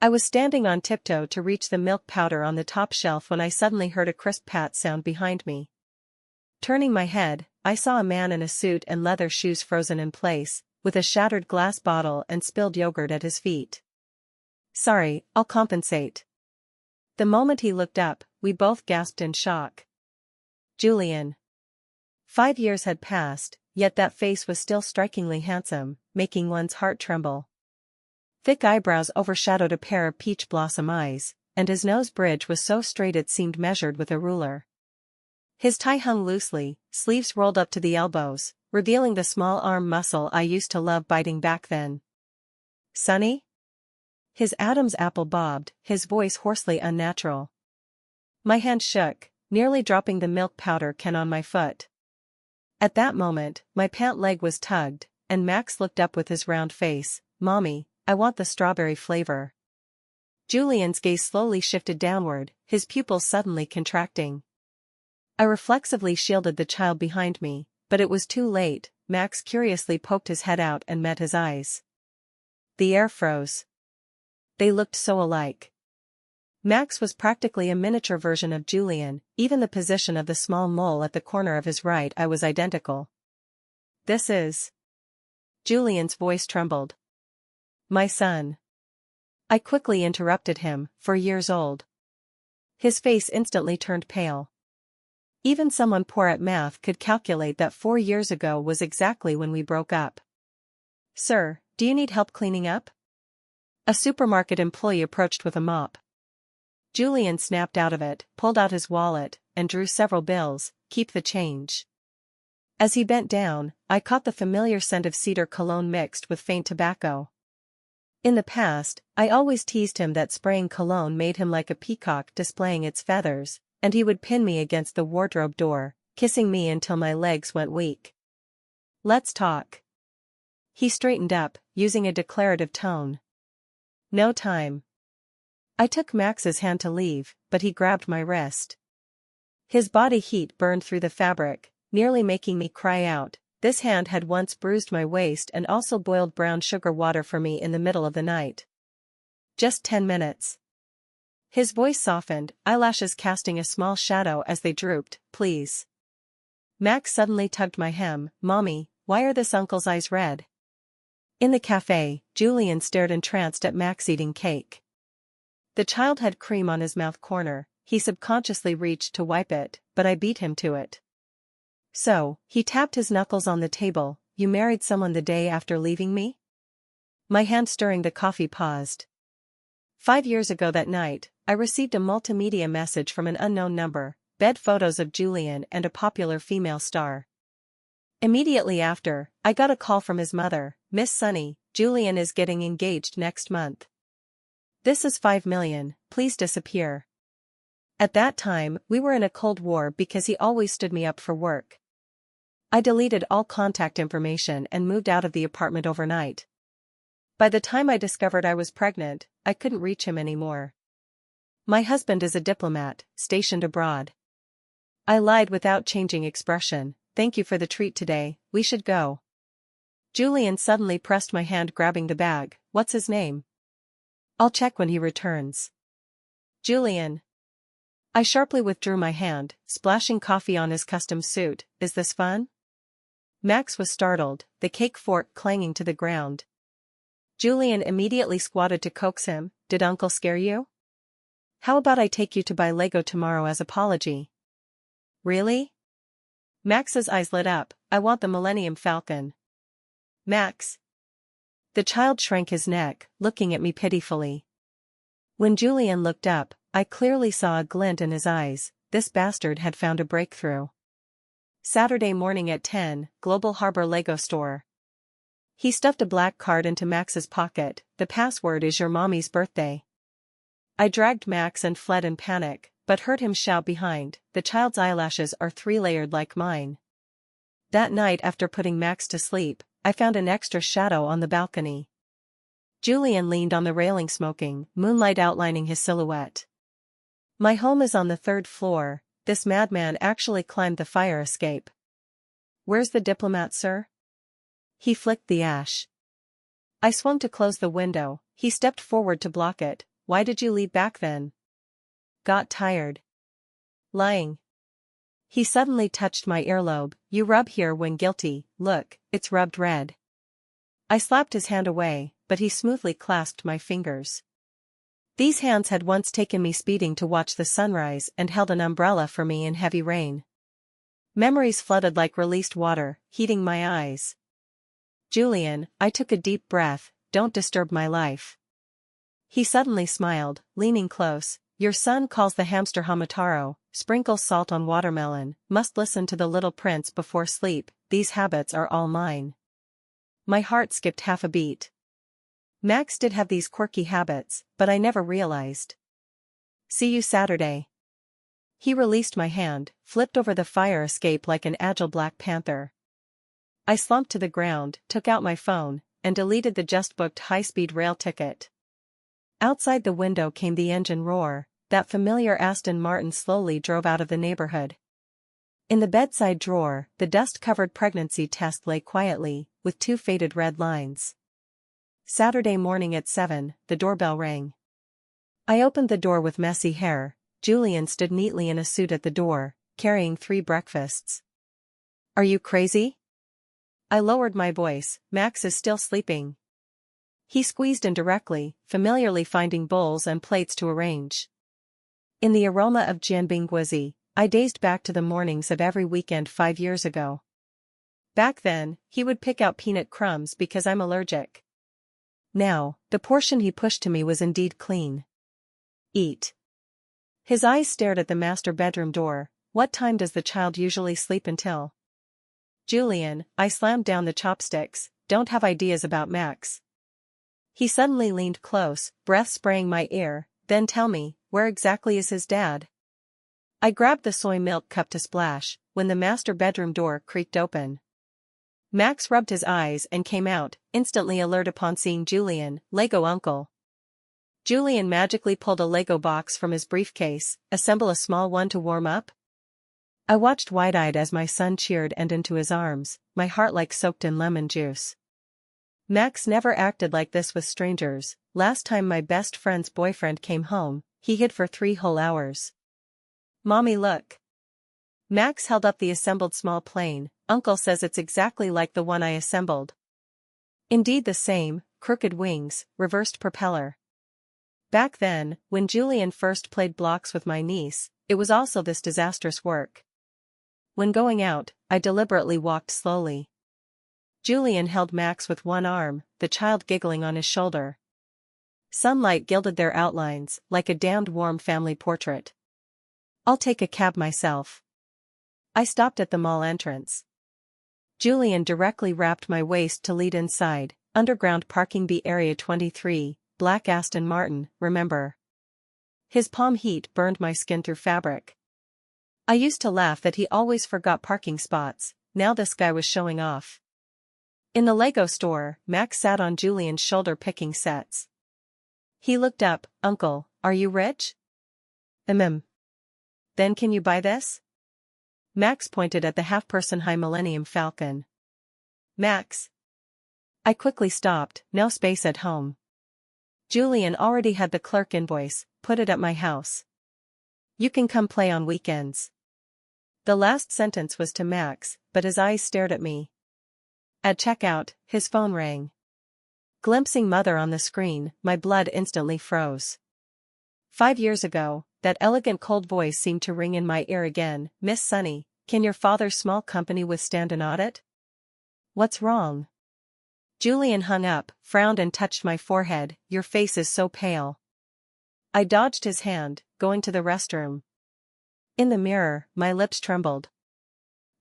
I was standing on tiptoe to reach the milk powder on the top shelf when I suddenly heard a crisp pat sound behind me. Turning my head, I saw a man in a suit and leather shoes frozen in place, with a shattered glass bottle and spilled yogurt at his feet. "Sorry, I'll compensate." The moment he looked up, we both gasped in shock. Julian. 5 years had passed, yet that face was still strikingly handsome, making one's heart tremble. Thick eyebrows overshadowed a pair of peach blossom eyes, and his nose bridge was so straight it seemed measured with a ruler. His tie hung loosely, sleeves rolled up to the elbows, revealing the small arm muscle I used to love biting back then. "Sonny?" His Adam's apple bobbed, his voice hoarsely unnatural. My hand shook, nearly dropping the milk powder can on my foot. At that moment, my pant leg was tugged, and Max looked up with his round face. "Mommy, I want the strawberry flavor." Julian's gaze slowly shifted downward, his pupils suddenly contracting. I reflexively shielded the child behind me, but it was too late. Max curiously poked his head out and met his eyes. The air froze. They looked so alike. Max was practically a miniature version of Julian, even the position of the small mole at the corner of his right eye was identical. "This is..." Julian's voice trembled. "My son." I quickly interrupted him, 4 years old. His face instantly turned pale. Even someone poor at math could calculate that 4 years ago was exactly when we broke up. "Sir, do you need help cleaning up?" A supermarket employee approached with a mop. Julian snapped out of it, pulled out his wallet, and drew several bills. "Keep the change." As he bent down, I caught the familiar scent of cedar cologne mixed with faint tobacco. In the past, I always teased him that spraying cologne made him like a peacock displaying its feathers, and he would pin me against the wardrobe door, kissing me until my legs went weak. "Let's talk." He straightened up, using a declarative tone. "No time." I took Max's hand to leave, but he grabbed my wrist. His body heat burned through the fabric, nearly making me cry out. This hand had once bruised my waist and also boiled brown sugar water for me in the middle of the night. "Just 10 minutes." His voice softened, eyelashes casting a small shadow as they drooped. "Please." Max suddenly tugged my hem. "Mommy, why are this uncle's eyes red?" In the cafe, Julian stared entranced at Max eating cake. The child had cream on his mouth corner. He subconsciously reached to wipe it, but I beat him to it. "So," he tapped his knuckles on the table, "you married someone the day after leaving me?" My hand stirring the coffee paused. 5 years ago that night, I received a multimedia message from an unknown number, bed photos of Julian and a popular female star. Immediately after, I got a call from his mother. "Miss Sunny, Julian is getting engaged next month. This is 5 million, please disappear." At that time, we were in a cold war because he always stood me up for work. I deleted all contact information and moved out of the apartment overnight. By the time I discovered I was pregnant, I couldn't reach him anymore. "My husband is a diplomat, stationed abroad." I lied without changing expression. "Thank you for the treat today, we should go." Julian suddenly pressed my hand, grabbing the bag. "What's his name?" "I'll check when he returns." "Julian." I sharply withdrew my hand, splashing coffee on his custom suit. "Is this fun?" Max was startled, the cake fork clanging to the ground. Julian immediately squatted to coax him. "Did Uncle scare you? How about I take you to buy Lego tomorrow as apology?" "Really?" Max's eyes lit up. "I want the Millennium Falcon." "Max." The child shrank his neck, looking at me pitifully. When Julian looked up, I clearly saw a glint in his eyes. This bastard had found a breakthrough. Saturday morning at 10, Global Harbor Lego Store. He stuffed a black card into Max's pocket. "The password is your mommy's birthday." I dragged Max and fled in panic, but heard him shout behind, "The child's eyelashes are 3-layered like mine." That night, after putting Max to sleep, I found an extra shadow on the balcony. Julian leaned on the railing smoking, moonlight outlining his silhouette. "My home is on the 3rd floor, this madman actually climbed the fire escape." "Where's the diplomat, sir?" He flicked the ash. I swung to close the window, he stepped forward to block it. why did you leave back then? Got tired. Lying. He suddenly touched my earlobe. You rub here when guilty, look, it's rubbed red. I slapped his hand away, but he smoothly clasped my fingers. These hands had once taken me speeding to watch the sunrise and held an umbrella for me in heavy rain. Memories flooded like released water, heating my eyes. Julian, I took a deep breath, don't disturb my life. He suddenly smiled, leaning close. Your son calls the hamster Hamataro, sprinkles salt on watermelon, must listen to the Little Prince before sleep, these habits are all mine. My heart skipped half a beat. Max did have these quirky habits, but I never realized. See you Saturday. He released my hand, flipped over the fire escape like an agile black panther. I slumped to the ground, took out my phone, and deleted the just-booked high-speed rail ticket. Outside the window came the engine roar. That familiar Aston Martin slowly drove out of the neighborhood. In the bedside drawer, the dust-covered pregnancy test lay quietly, with 2 faded red lines. Saturday morning at 7, the doorbell rang. I opened the door with messy hair. Julian stood neatly in a suit at the door, carrying 3 breakfasts. Are you crazy? I lowered my voice. Max is still sleeping. He squeezed in directly, familiarly finding bowls and plates to arrange. In the aroma of jianbingguizi, I dazed back to the mornings of every weekend 5 years ago. Back then, he would pick out peanut crumbs because I'm allergic. Now, the portion he pushed to me was indeed clean. Eat. His eyes stared at the master bedroom door. What time does the child usually sleep until? Julian, I slammed down the chopsticks, don't have ideas about Max. He suddenly leaned close, breath spraying my ear. Then tell me, where exactly is his dad? I grabbed the soy milk cup to splash, when the master bedroom door creaked open. Max rubbed his eyes and came out, instantly alert upon seeing Julian, Lego uncle. Julian magically pulled a Lego box from his briefcase, assemble a small one to warm up? I watched wide-eyed as my son cheered and into his arms, my heart like soaked in lemon juice. Max never acted like this with strangers. Last time my best friend's boyfriend came home, he hid for 3 whole hours. Mommy, look. Max held up the assembled small plane. Uncle says it's exactly like the one I assembled. Indeed the same, crooked wings, reversed propeller. Back then, when Julian first played blocks with my niece, it was also this disastrous work. When going out, I deliberately walked slowly. Julian held Max with one arm, the child giggling on his shoulder. Sunlight gilded their outlines, like a damned warm family portrait. I'll take a cab myself. I stopped at the mall entrance. Julian directly wrapped my waist to lead inside, underground parking B area 23, black Aston Martin, remember. His palm heat burned my skin through fabric. I used to laugh that he always forgot parking spots, now this guy was showing off. In the Lego store, Max sat on Julian's shoulder picking sets. He looked up. Uncle, are you rich? Then can you buy this? Max pointed at the half-person high Millennium Falcon. Max. I quickly stopped, no space at home. Julian already had the clerk invoice, put it at my house. You can come play on weekends. The last sentence was to Max, but his eyes stared at me. At checkout, his phone rang. Glimpsing mother on the screen, my blood instantly froze. 5 years ago, that elegant cold voice seemed to ring in my ear again. Miss Sunny, can your father's small company withstand an audit? What's wrong? Julian hung up, frowned and touched my forehead. Your face is so pale. I dodged his hand, going to the restroom. In the mirror, my lips trembled.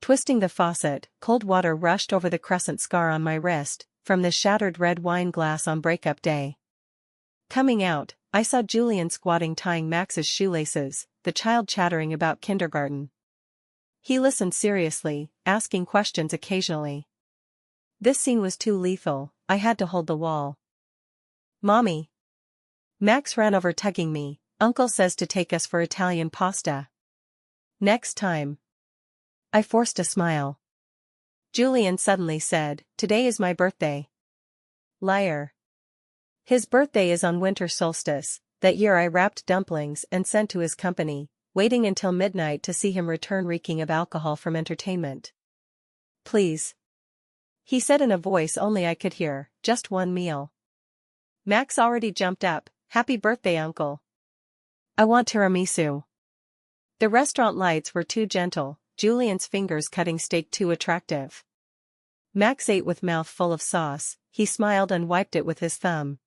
Twisting the faucet, cold water rushed over the crescent scar on my wrist, from the shattered red wine glass on breakup day. Coming out, I saw Julian squatting tying Max's shoelaces, the child chattering about kindergarten. He listened seriously, asking questions occasionally. This scene was too lethal, I had to hold the wall. Mommy. Max ran over tugging me. Uncle says to take us for Italian pasta. Next time. I forced a smile. Julian suddenly said, Today is my birthday. Liar. His birthday is on winter solstice, That year I wrapped dumplings and sent to his company, waiting until midnight to see him return reeking of alcohol from entertainment. Please. He said in a voice only I could hear, just one meal. Max already jumped up, happy birthday uncle. I want tiramisu. The restaurant lights were too gentle, Julian's fingers cutting steak too attractive. Max ate with mouth full of sauce, he smiled and wiped it with his thumb.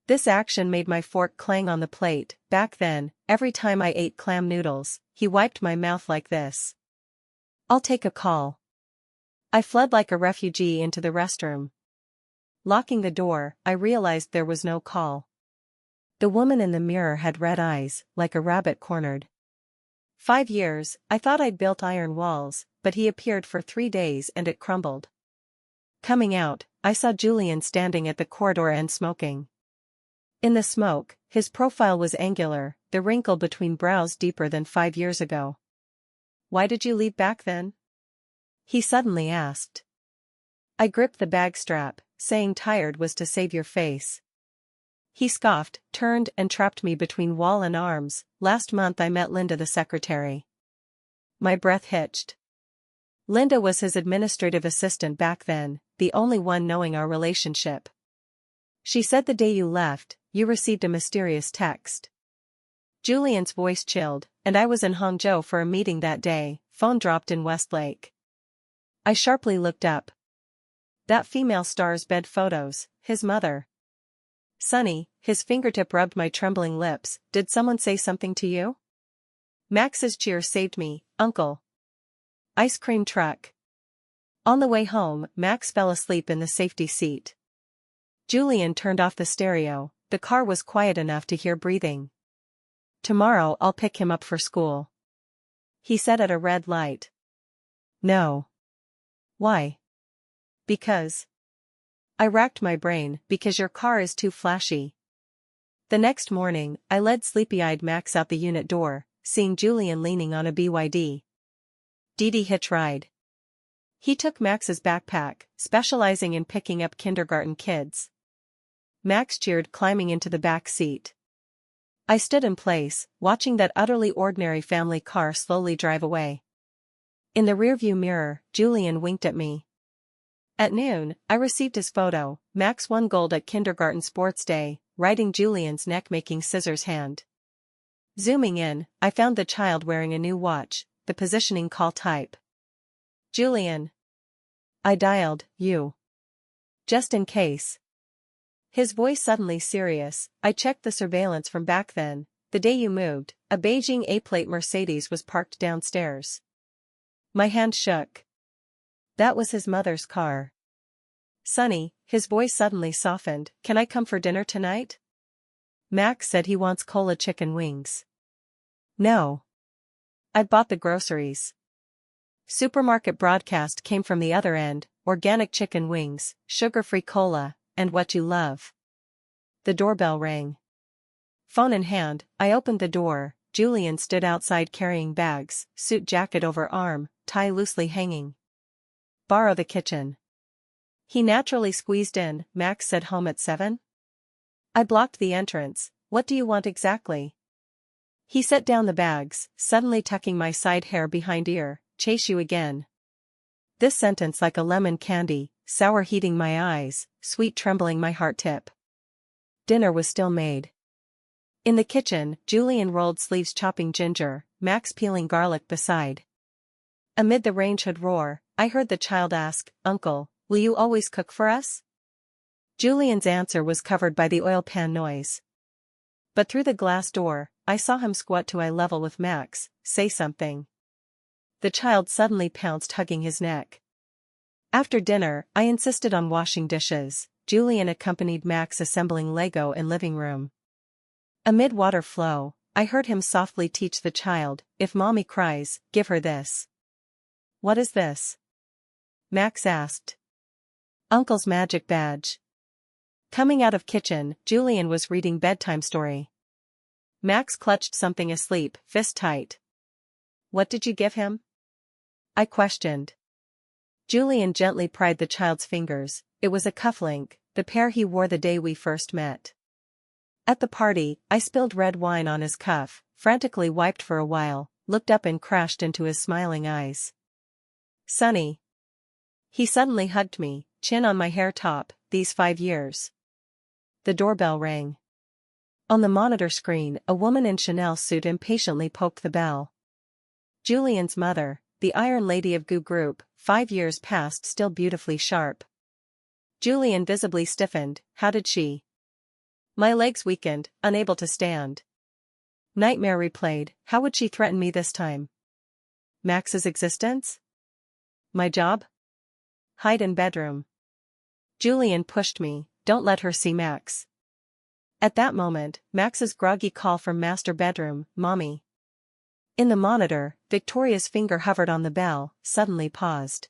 This action made my fork clang on the plate. Back then, every time I ate clam noodles, he wiped my mouth like this. I'll take a call. I fled like a refugee into the restroom. Locking the door, I realized there was no call. The woman in the mirror had red eyes, like a rabbit cornered. 5 years, I thought I'd built iron walls, but he appeared for 3 days and it crumbled. Coming out, I saw Julian standing at the corridor end smoking. In the smoke, his profile was angular, the wrinkle between brows deeper than 5 years ago. Why did you leave back then? He suddenly asked. I gripped the bag strap, saying tired was to save your face. He scoffed, turned and trapped me between wall and arms. Last month I met Linda the secretary. My breath hitched. Linda was his administrative assistant back then, the only one knowing our relationship. She said the day you left, you received a mysterious text. Julian's voice chilled, and I was in Hangzhou for a meeting that day, phone dropped in Westlake. I sharply looked up. That female star's bed photos, his mother. Sonny, his fingertip rubbed my trembling lips, did someone say something to you? Max's cheer saved me, uncle. Ice cream truck. On the way home, Max fell asleep in the safety seat. Julian turned off the stereo, the car was quiet enough to hear breathing. Tomorrow I'll pick him up for school. He said at a red light. No. Why? Because. I racked my brain, because your car is too flashy. The next morning, I led sleepy-eyed Max out the unit door, seeing Julian leaning on a BYD. DD hitch ride. He took Max's backpack, specializing in picking up kindergarten kids. Max cheered, climbing into the back seat. I stood in place, watching that utterly ordinary family car slowly drive away. In the rearview mirror, Julian winked at me. At noon, I received his photo. Max won gold at kindergarten sports day, riding Julian's neck, making scissors hand. Zooming in, I found the child wearing a new watch, the positioning call type. Julian. I dialed, you. Just in case. His voice suddenly serious. I checked the surveillance from back then. The day you moved, a Beijing A-plate Mercedes was parked downstairs. My hand shook. That was his mother's car. Sonny, his voice suddenly softened, can I come for dinner tonight? Max said he wants cola chicken wings. No. I'd bought the groceries. Supermarket broadcast came from the other end, organic chicken wings, sugar-free cola, and what you love. The doorbell rang. Phone in hand, I opened the door. Julian stood outside carrying bags, suit jacket over arm, tie loosely hanging. Borrow the kitchen. He naturally squeezed in. Max said home at 7? I blocked the entrance. What do you want exactly? He set down the bags, suddenly tucking my side hair behind ear. Chase you again. This sentence like a lemon candy, sour heating my eyes, sweet trembling my heart tip. Dinner was still made. In the kitchen, Julian rolled sleeves chopping ginger, Max peeling garlic beside. Amid the range hood roar, I heard the child ask, Uncle, will you always cook for us? Julian's answer was covered by the oil pan noise. But through the glass door, I saw him squat to eye level with Max, say something. The child suddenly pounced, hugging his neck. After dinner, I insisted on washing dishes. Julian accompanied Max assembling Lego in living room. Amid water flow, I heard him softly teach the child, if mommy cries, give her this. What is this? Max asked. Uncle's magic badge. Coming out of kitchen, Julian was reading bedtime story. Max clutched something asleep, fist tight. What did you give him? I questioned. Julian gently pried the child's fingers. It was a cufflink, the pair he wore the day we first met. At the party, I spilled red wine on his cuff, frantically wiped for a while, looked up and crashed into his smiling eyes. Sonny. He suddenly hugged me, chin on my hair top, these 5 years. The doorbell rang. On the monitor screen, a woman in Chanel suit impatiently poked the bell. Julian's mother, the Iron Lady of Goo Group, 5 years past still beautifully sharp. Julian visibly stiffened. How did she? My legs weakened, unable to stand. Nightmare replayed. How would she threaten me this time? Max's existence? My job? Hide in bedroom. Julian pushed me. Don't let her see Max. At that moment, Max's groggy call from master bedroom, Mommy. In the monitor, Victoria's finger hovered on the bell, suddenly paused.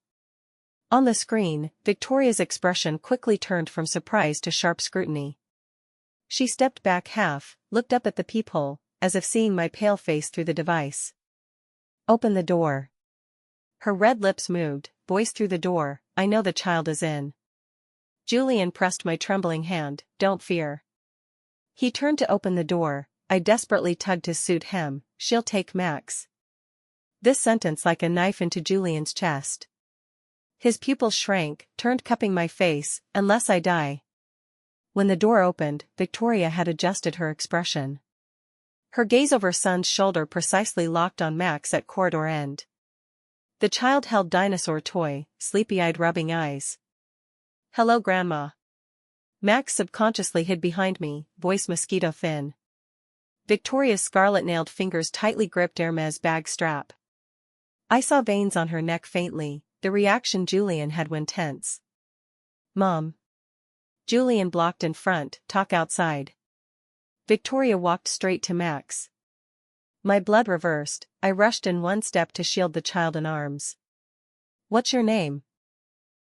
On the screen, Victoria's expression quickly turned from surprise to sharp scrutiny. She stepped back half, looked up at the peephole, as if seeing my pale face through the device. Open the door. Her red lips moved, voice through the door, I know the child is in. Julian pressed my trembling hand, don't fear. He turned to open the door, I desperately tugged his suit hem, she'll take Max. This sentence like a knife into Julian's chest. His pupils shrank, turned cupping my face, unless I die. When the door opened, Victoria had adjusted her expression. Her gaze over son's shoulder precisely locked on Max at corridor end. The child held dinosaur toy, sleepy-eyed rubbing eyes. Hello Grandma. Max subconsciously hid behind me, voice mosquito thin. Victoria's scarlet-nailed fingers tightly gripped Hermes' bag strap. I saw veins on her neck faintly, the reaction Julian had when tense. Mom. Julian blocked in front, talk outside. Victoria walked straight to Max. My blood reversed, I rushed in one step to shield the child in arms. What's your name?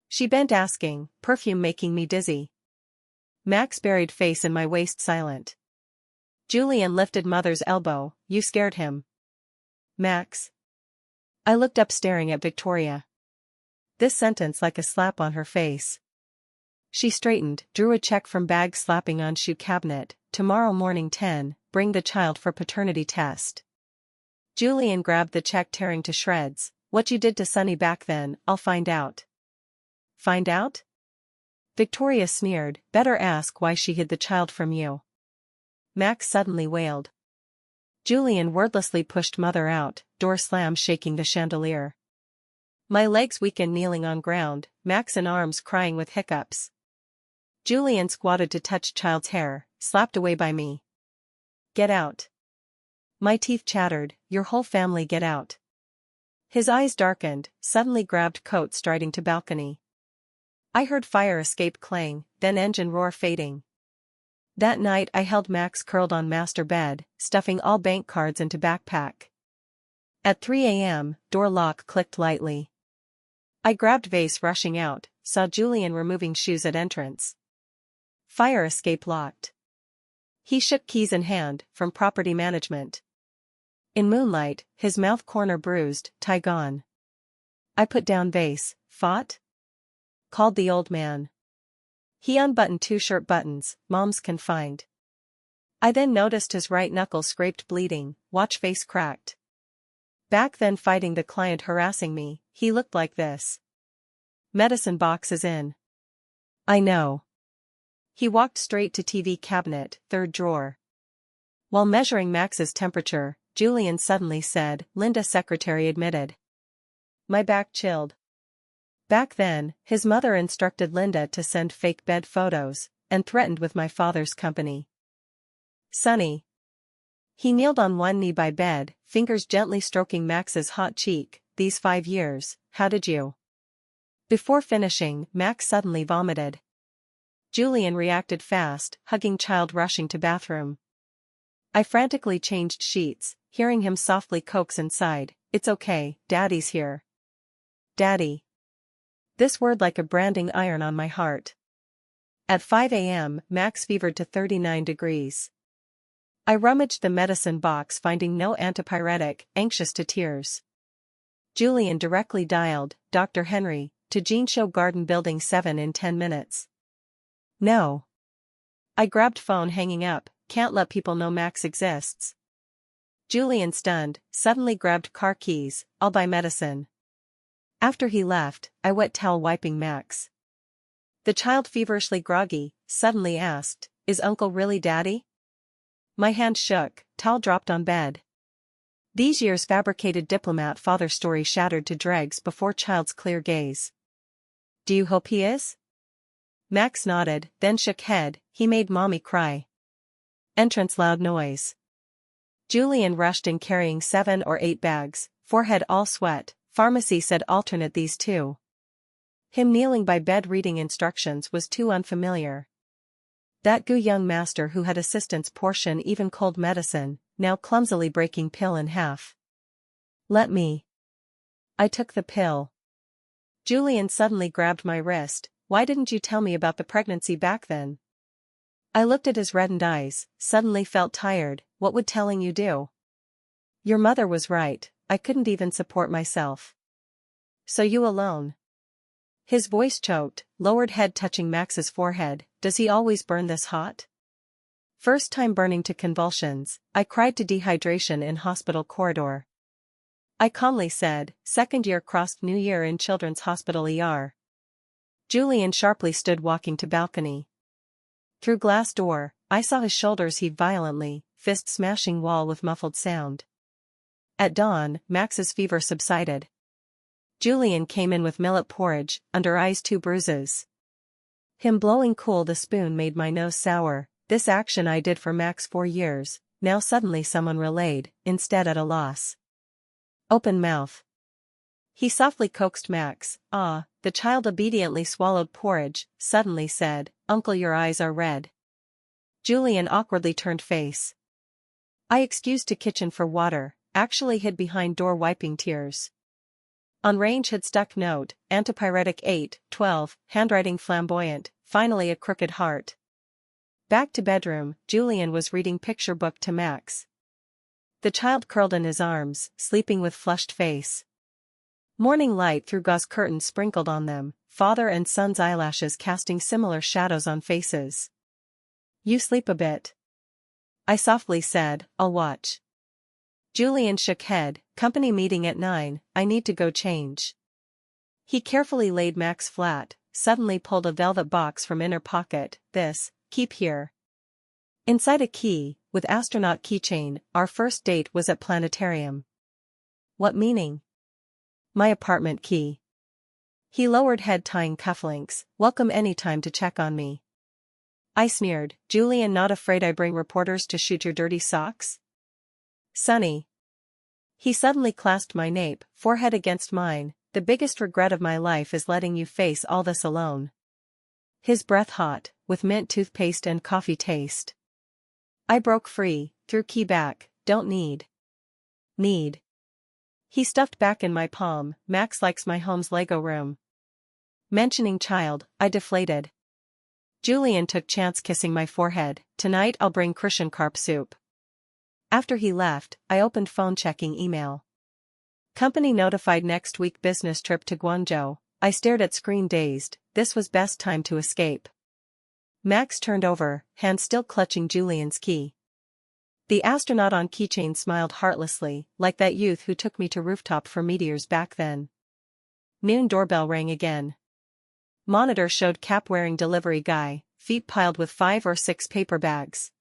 She bent asking, perfume making me dizzy. Max buried face in my waist silent. Julian lifted mother's elbow, you scared him. Max. I looked up staring at Victoria. This sentence like a slap on her face. She straightened, drew a check from bag slapping on shoe cabinet, tomorrow morning 10, bring the child for paternity test. Julian grabbed the check tearing to shreds, what you did to Sonny back then, I'll find out. Find out? Victoria sneered, better ask why she hid the child from you. Max suddenly wailed. Julian wordlessly pushed mother out, door slam shaking the chandelier. My legs weakened kneeling on ground, Max in arms crying with hiccups. Julian squatted to touch child's hair, slapped away by me. Get out. My teeth chattered, your whole family get out. His eyes darkened, suddenly grabbed coat striding to balcony. I heard fire escape clang, then engine roar fading. That night I held Max curled on master bed, stuffing all bank cards into backpack. At 3 a.m., door lock clicked lightly. I grabbed vase rushing out, saw Julian removing shoes at entrance. Fire escape locked. He shook keys in hand, from property management. In moonlight, his mouth corner bruised, tie gone. I put down vase, fought? Called the old man. He unbuttoned 2 shirt buttons, mom's confined. I then noticed his right knuckle scraped bleeding, watch face cracked. Back then fighting the client harassing me, he looked like this. Medicine box is in. I know. He walked straight to TV cabinet, 3rd drawer. While measuring Max's temperature, Julian suddenly said, Linda secretary admitted. My back chilled. Back then, his mother instructed Linda to send fake bed photos, and threatened with my father's company. Sonny. He kneeled on one knee by bed, fingers gently stroking Max's hot cheek, these 5 years, how did you? Before finishing, Max suddenly vomited. Julian reacted fast, hugging child rushing to bathroom. I frantically changed sheets, hearing him softly coax inside, it's okay, Daddy's here. Daddy. This word like a branding iron on my heart. At 5 a.m., Max fevered to 39 degrees. I rummaged the medicine box finding no antipyretic, anxious to tears. Julian directly dialed, Dr. Henry, to Jean Show Garden Building 7 in 10 minutes. No. I grabbed phone hanging up, can't let people know Max exists. Julian, stunned, suddenly grabbed car keys. I'll buy medicine. After he left, I wet towel wiping Max. The child, feverishly groggy, suddenly asked, "Is Uncle really Daddy?" My hand shook, towel dropped on bed. These years fabricated diplomat father story shattered to dregs before child's clear gaze. "Do you hope he is?" Max nodded, then shook head. "He made mommy cry." Entrance, loud noise. Julian rushed in carrying 7 or 8 bags, forehead all sweat. Pharmacy said alternate these two. Him kneeling by bed reading instructions was too unfamiliar. That goo young master who had assistants portion even cold medicine, now clumsily breaking pill in half. "Let me." I took the pill. Julian suddenly grabbed my wrist. "Why didn't you tell me about the pregnancy back then?" I looked at his reddened eyes, suddenly felt tired. "What would telling you do?" "Your mother was right, I couldn't even support myself." "So you alone?" His voice choked, lowered head touching Max's forehead. "Does he always burn this hot?" "First time burning to convulsions, I cried to dehydration in hospital corridor." I calmly said, "Second year crossed New Year in Children's Hospital ER." Julian sharply stood walking to balcony. Through glass door, I saw his shoulders heave violently, fist smashing wall with muffled sound. At dawn, Max's fever subsided. Julian came in with millet porridge, under eyes 2 bruises. Him blowing cool the spoon made my nose sour. This action I did for Max 4 years, now suddenly someone relayed, instead at a loss. Open mouth. He softly coaxed Max. "Ah." The child obediently swallowed porridge, suddenly said, "Uncle, your eyes are red." Julian awkwardly turned face. I excused to kitchen for water, actually hid behind door wiping tears. On range had stuck note, antipyretic 8/12, handwriting flamboyant, finally a crooked heart. Back to bedroom, Julian was reading picture book to Max. The child curled in his arms, sleeping with flushed face. Morning light through gauze curtains sprinkled on them, father and son's eyelashes casting similar shadows on faces. "You sleep a bit," I softly said. "I'll watch." Julian shook head. "Company meeting at 9, I need to go change." He carefully laid Max flat, suddenly pulled a velvet box from inner pocket. "This, keep here." Inside a key, with astronaut keychain. Our first date was at planetarium. "What meaning?" "My apartment key." He lowered head tying cufflinks. "Welcome anytime to check on me." I sneered. "Julian, not afraid I bring reporters to shoot your dirty socks?" "Sonny." He suddenly clasped my nape, forehead against mine. "The biggest regret of my life is letting you face all this alone." His breath hot, with mint toothpaste and coffee taste. I broke free, threw key back. "Don't need." "Need." He stuffed back in my palm. "Max likes my home's Lego room." Mentioning child, I deflated. Julian took chance kissing my forehead. "Tonight I'll bring Christian carp soup." After he left, I opened phone checking email. Company notified next week business trip to Guangzhou. I stared at screen dazed. This was best time to escape. Max turned over, hand still clutching Julian's key. The astronaut on keychain smiled heartlessly, like that youth who took me to rooftop for meteors back then. Noon doorbell rang again. Monitor showed cap-wearing delivery guy, feet piled with 5 or 6 paper bags.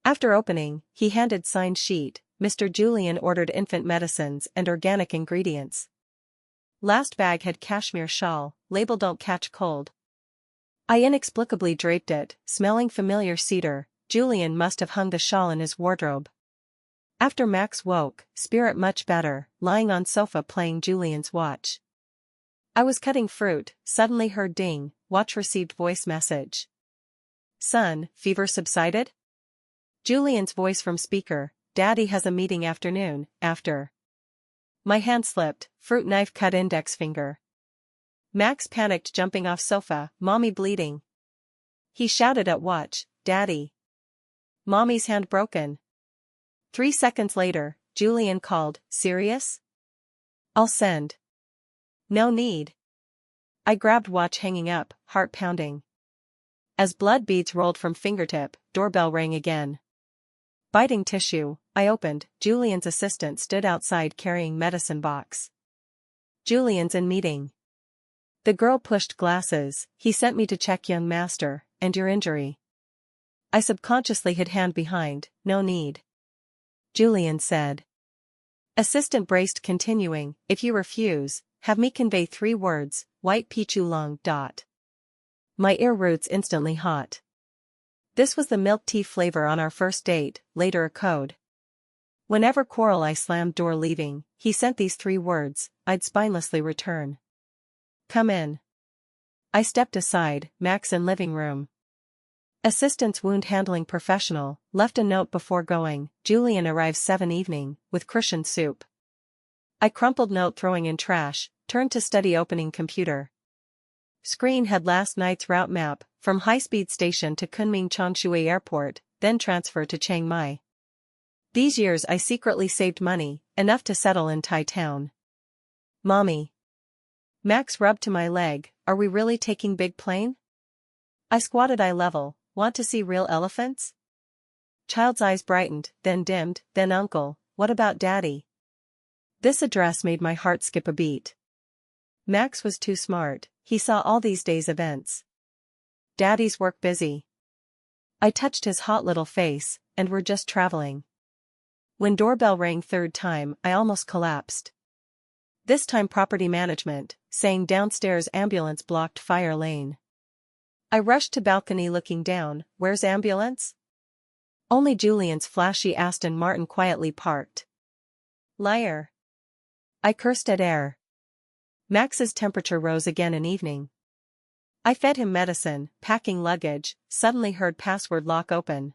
After opening, he handed signed sheet. Mr. Julian ordered infant medicines and organic ingredients. Last bag had cashmere shawl, label "Don't catch cold." I inexplicably draped it, smelling familiar cedar. Julian must have hung the shawl in his wardrobe. After Max woke, spirit much better, lying on sofa playing Julian's watch. I was cutting fruit, suddenly heard ding, watch received voice message. "Son, fever subsided?" Julian's voice from speaker. "Daddy has a meeting afternoon, after." My hand slipped, fruit knife cut index finger. Max panicked jumping off sofa. "Mommy bleeding." He shouted at watch. "Daddy." Mommy's hand broken. 3 seconds later, Julian called. "Serious?" "I'll send." "No need." I grabbed watch hanging up, heart pounding. As blood beads rolled from fingertip, doorbell rang again. Biting tissue, I opened. Julian's assistant stood outside carrying medicine box. Julian's in meeting. The girl pushed glasses. He sent me to check young master, and your injury. I subconsciously hid hand behind, no need. Julian said. Assistant braced continuing, if you refuse, have me convey 3 words, white pichu long. My ear roots instantly hot. This was the milk tea flavor on our first date, later a code. Whenever quarrel I slammed door leaving, he sent these 3 words, I'd spinelessly return. Come in. I stepped aside, Max in living room. Assistant's wound handling professional, left a note before going, Julian arrives 7 evening, with cushioned soup. I crumpled note throwing in trash, turned to study opening computer. Screen had last night's route map, from high-speed station to Kunming Changshui Airport, then transfer to Chiang Mai. These years I secretly saved money, enough to settle in Thai town. Mommy. Max rubbed to my leg, are we really taking big plane? I squatted eye level, want to see real elephants? Child's eyes brightened, then dimmed, then uncle, what about daddy? This address made my heart skip a beat. Max was too smart, he saw all these days' events. Daddy's work busy. I touched his hot little face, and we're just traveling. When doorbell rang 3rd time, I almost collapsed. This time property management, saying downstairs ambulance blocked fire lane. I rushed to balcony looking down, where's ambulance? Only Julian's flashy Aston Martin quietly parked. Liar. I cursed at air. Max's temperature rose again in evening. I fed him medicine, packing luggage, suddenly heard password lock open.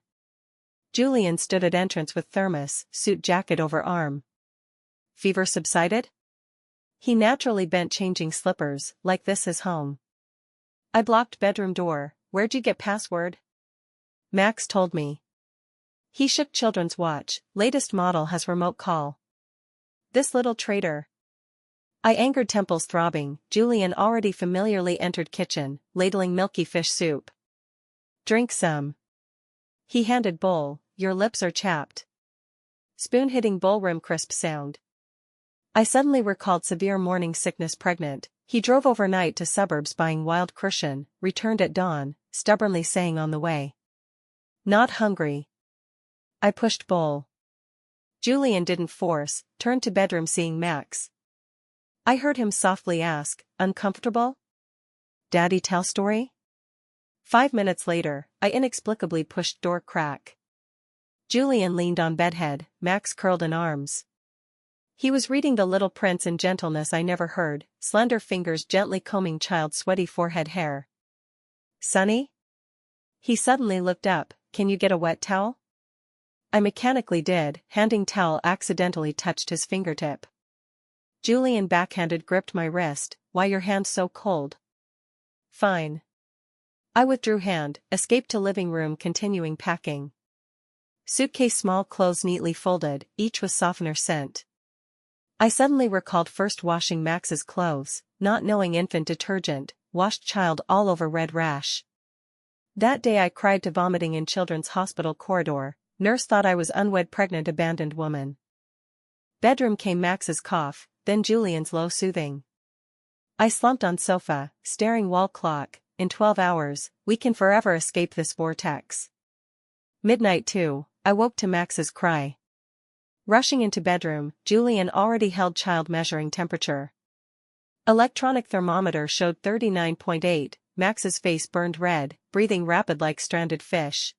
Julian stood at entrance with thermos, suit jacket over arm. Fever subsided? He naturally bent changing slippers, like this is home. I blocked bedroom door, where'd you get password? Max told me. He shook children's watch, latest model has remote call. This little traitor. I angered temples throbbing, Julian already familiarly entered kitchen, ladling milky fish soup. Drink some. He handed bowl, your lips are chapped. Spoon hitting bowl rim crisp sound. I suddenly recalled severe morning sickness pregnant. He drove overnight to suburbs buying wild cushion, returned at dawn, stubbornly saying on the way. Not hungry. I pushed bowl. Julian didn't force, turned to bedroom seeing Max. I heard him softly ask, uncomfortable? Daddy tell story? 5 minutes later, I inexplicably pushed door crack. Julian leaned on bedhead, Max curled in arms. He was reading The Little Prince in gentleness I never heard, slender fingers gently combing child's sweaty forehead hair. Sonny? He suddenly looked up, can you get a wet towel? I mechanically did, handing towel accidentally touched his fingertip. Julian backhanded gripped my wrist, why your hand so cold? Fine. I withdrew hand, escaped to living room continuing packing. Suitcase small clothes neatly folded, each with softener scent. I suddenly recalled first washing Max's clothes, not knowing infant detergent, washed child all over red rash. That day I cried to vomiting in children's hospital corridor, nurse thought I was unwed pregnant abandoned woman. Bedroom came Max's cough, then Julian's low soothing. I slumped on sofa, staring wall clock, in 12 hours, we can forever escape this vortex. Midnight 2, I woke to Max's cry. Rushing into bedroom, Julian already held child measuring temperature. Electronic thermometer showed 39.8, Max's face burned red, breathing rapid like stranded fish.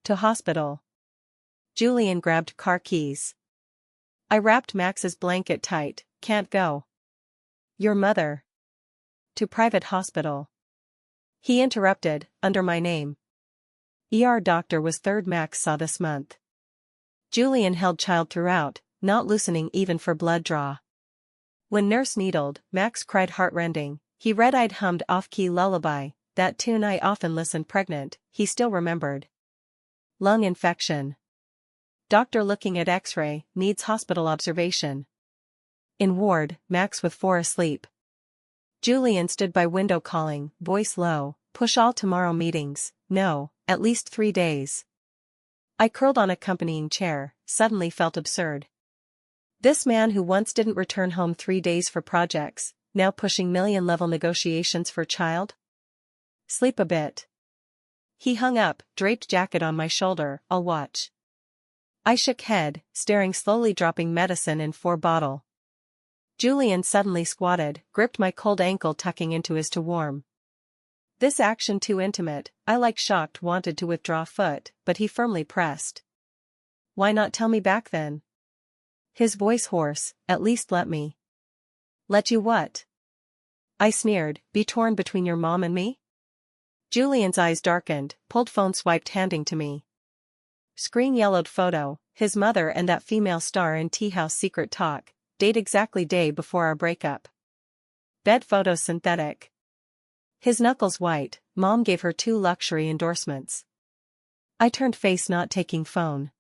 To hospital. Julian grabbed car keys. I wrapped Max's blanket tight, can't go. Your mother. To private hospital. He interrupted, under my name. ER doctor was third Max saw this month. Julian held child throughout, not loosening even for blood draw. When nurse needled, Max cried heartrending, he red-eyed hummed off-key lullaby, that tune I often listened pregnant, he still remembered. Lung infection. Doctor looking at x-ray, needs hospital observation. In ward, Max with 4 asleep. Julian stood by window calling, voice low, push all tomorrow meetings, no, at least 3 days. I curled on accompanying chair, suddenly felt absurd. This man who once didn't return home 3 days for projects, now pushing million-level negotiations for child? Sleep a bit. He hung up, draped jacket on my shoulder, I'll watch. I shook head, staring slowly dropping medicine in 4 bottle. Julian suddenly squatted, gripped my cold ankle tucking into his to warm. This action too intimate, I like shocked wanted to withdraw foot, but he firmly pressed. Why not tell me back then? His voice hoarse, at least let me. Let you what? I sneered, be torn between your mom and me? Julian's eyes darkened, pulled phone swiped handing to me. Screen yellowed photo, his mother and that female star in tea house secret talk, date exactly day before our breakup. Bed photo synthetic. His knuckles white, mom gave her 2 luxury endorsements. I turned face not taking phone.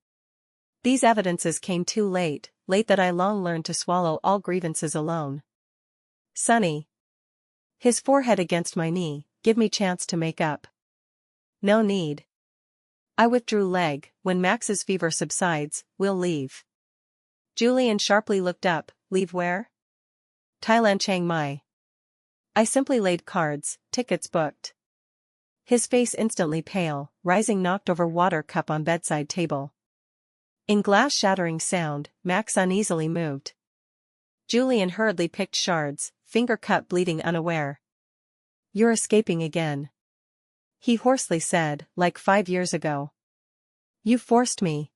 These evidences came too late that I long learned to swallow all grievances alone. Sonny. His forehead against my knee, give me chance to make up. No need. I withdrew leg, when Max's fever subsides, we'll leave. Julian sharply looked up, leave where? Thailand, Chiang Mai. I simply laid cards, tickets booked. His face instantly pale, rising knocked over water cup on bedside table. In glass shattering sound, Max uneasily moved. Julian hurriedly picked shards, finger cut bleeding unaware. You're escaping again. He hoarsely said, like 5 years ago. You forced me.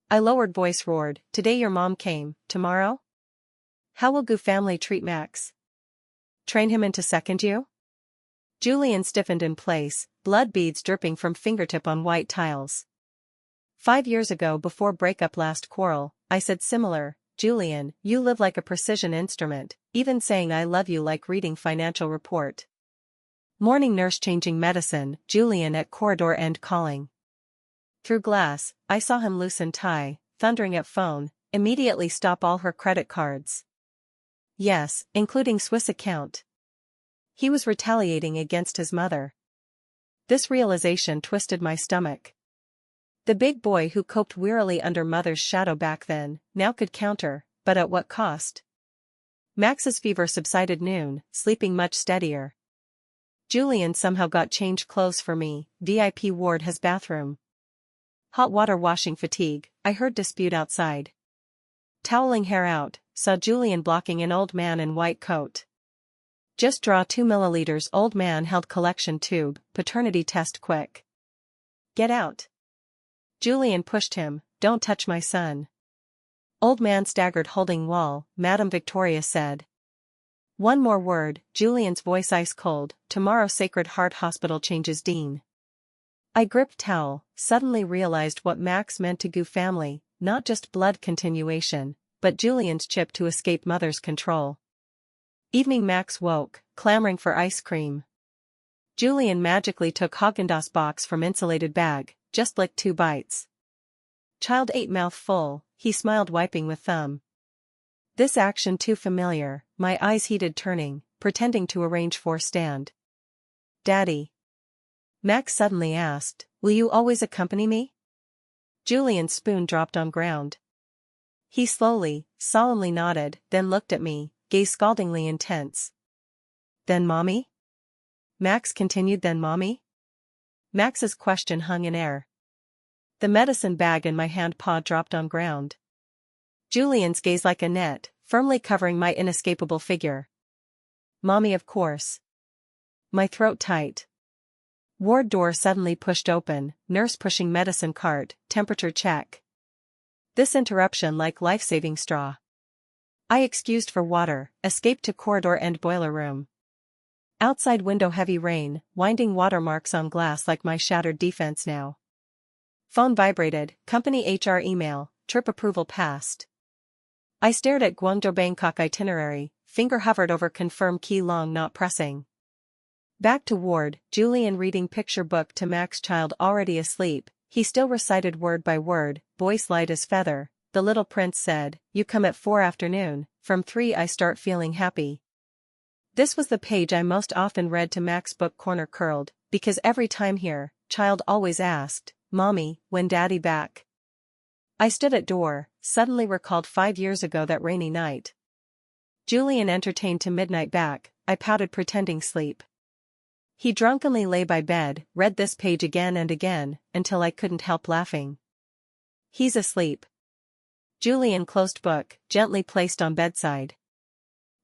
I lowered voice roared, today your mom came, tomorrow? How will Gu family treat Max? Train him into second you? Julian stiffened in place, blood beads dripping from fingertip on white tiles. 5 years ago before breakup last quarrel, I said similar, Julian, you live like a precision instrument, even saying I love you like reading financial report. Morning nurse changing medicine, Julian at corridor end calling. Through glass, I saw him loosen tie, thundering at phone, immediately stop all her credit cards. Yes, including Swiss account. He was retaliating against his mother. This realization twisted my stomach. The big boy who coped wearily under mother's shadow back then, now could counter, but at what cost? Max's fever subsided noon, sleeping much steadier. Julian somehow got changed clothes for me, VIP ward has bathroom. Hot water washing fatigue, I heard dispute outside. Toweling hair out, saw Julian blocking an old man in white coat. Just draw 2 milliliters old man held collection tube, paternity test quick. Get out. Julian pushed him, don't touch my son. Old man staggered holding wall, Madame Victoria said. One more word, Julian's voice ice cold, tomorrow Sacred Heart Hospital changes dean. I gripped towel, suddenly realized what Max meant to Gu family, not just blood continuation, but Julian's chip to escape mother's control. Evening Max woke, clamoring for ice cream. Julian magically took Häagen-Dazs box from insulated bag, just licked 2 bites. Child ate mouth full, he smiled wiping with thumb. This action too familiar, my eyes heated turning, pretending to arrange for stand. Daddy. Max suddenly asked, will you always accompany me? Julian's spoon dropped on ground. He slowly, solemnly nodded, then looked at me, gaze scaldingly intense. Then mommy? Max continued then mommy? Max's question hung in air. The medicine bag in my hand paw dropped on ground. Julian's gaze like a net, firmly covering my inescapable figure. Mommy of course. My throat tight. Ward door suddenly pushed open, nurse pushing medicine cart, temperature check. This interruption like life-saving straw. I excused for water, escaped to corridor and boiler room. Outside window heavy rain, winding watermarks on glass like my shattered defense now. Phone vibrated, company HR email, trip approval passed. I stared at Guangzhou Bangkok itinerary, finger hovered over confirm key long not pressing. Back to ward, Julian reading picture book to Max child already asleep, he still recited word by word, voice light as feather, the little prince said, you come at 4 afternoon, from 3 I start feeling happy. This was the page I most often read to Max, book corner curled, because every time here, child always asked, "Mommy, when Daddy back?" I stood at door, suddenly recalled 5 years ago that rainy night. Julian entertained to midnight back, I pouted pretending sleep. He drunkenly lay by bed, read this page again and again, until I couldn't help laughing. He's asleep. Julian closed book, gently placed on bedside.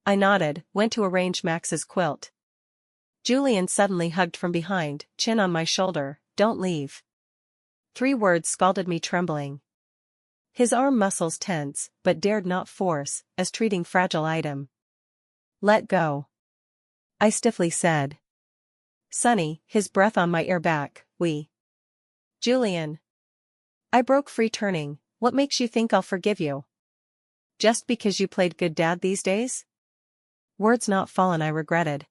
I nodded, went to arrange Max's quilt. Julian suddenly hugged from behind, chin on my shoulder, "Don't leave." 3 words scalded me trembling. His arm muscles tense, but dared not force, as treating fragile item. "Let go," I stiffly said. "Sonny," his breath on my ear back, Julian. I broke free turning, "What makes you think I'll forgive you? Just because you played good dad these days?" Words not fallen, I regretted.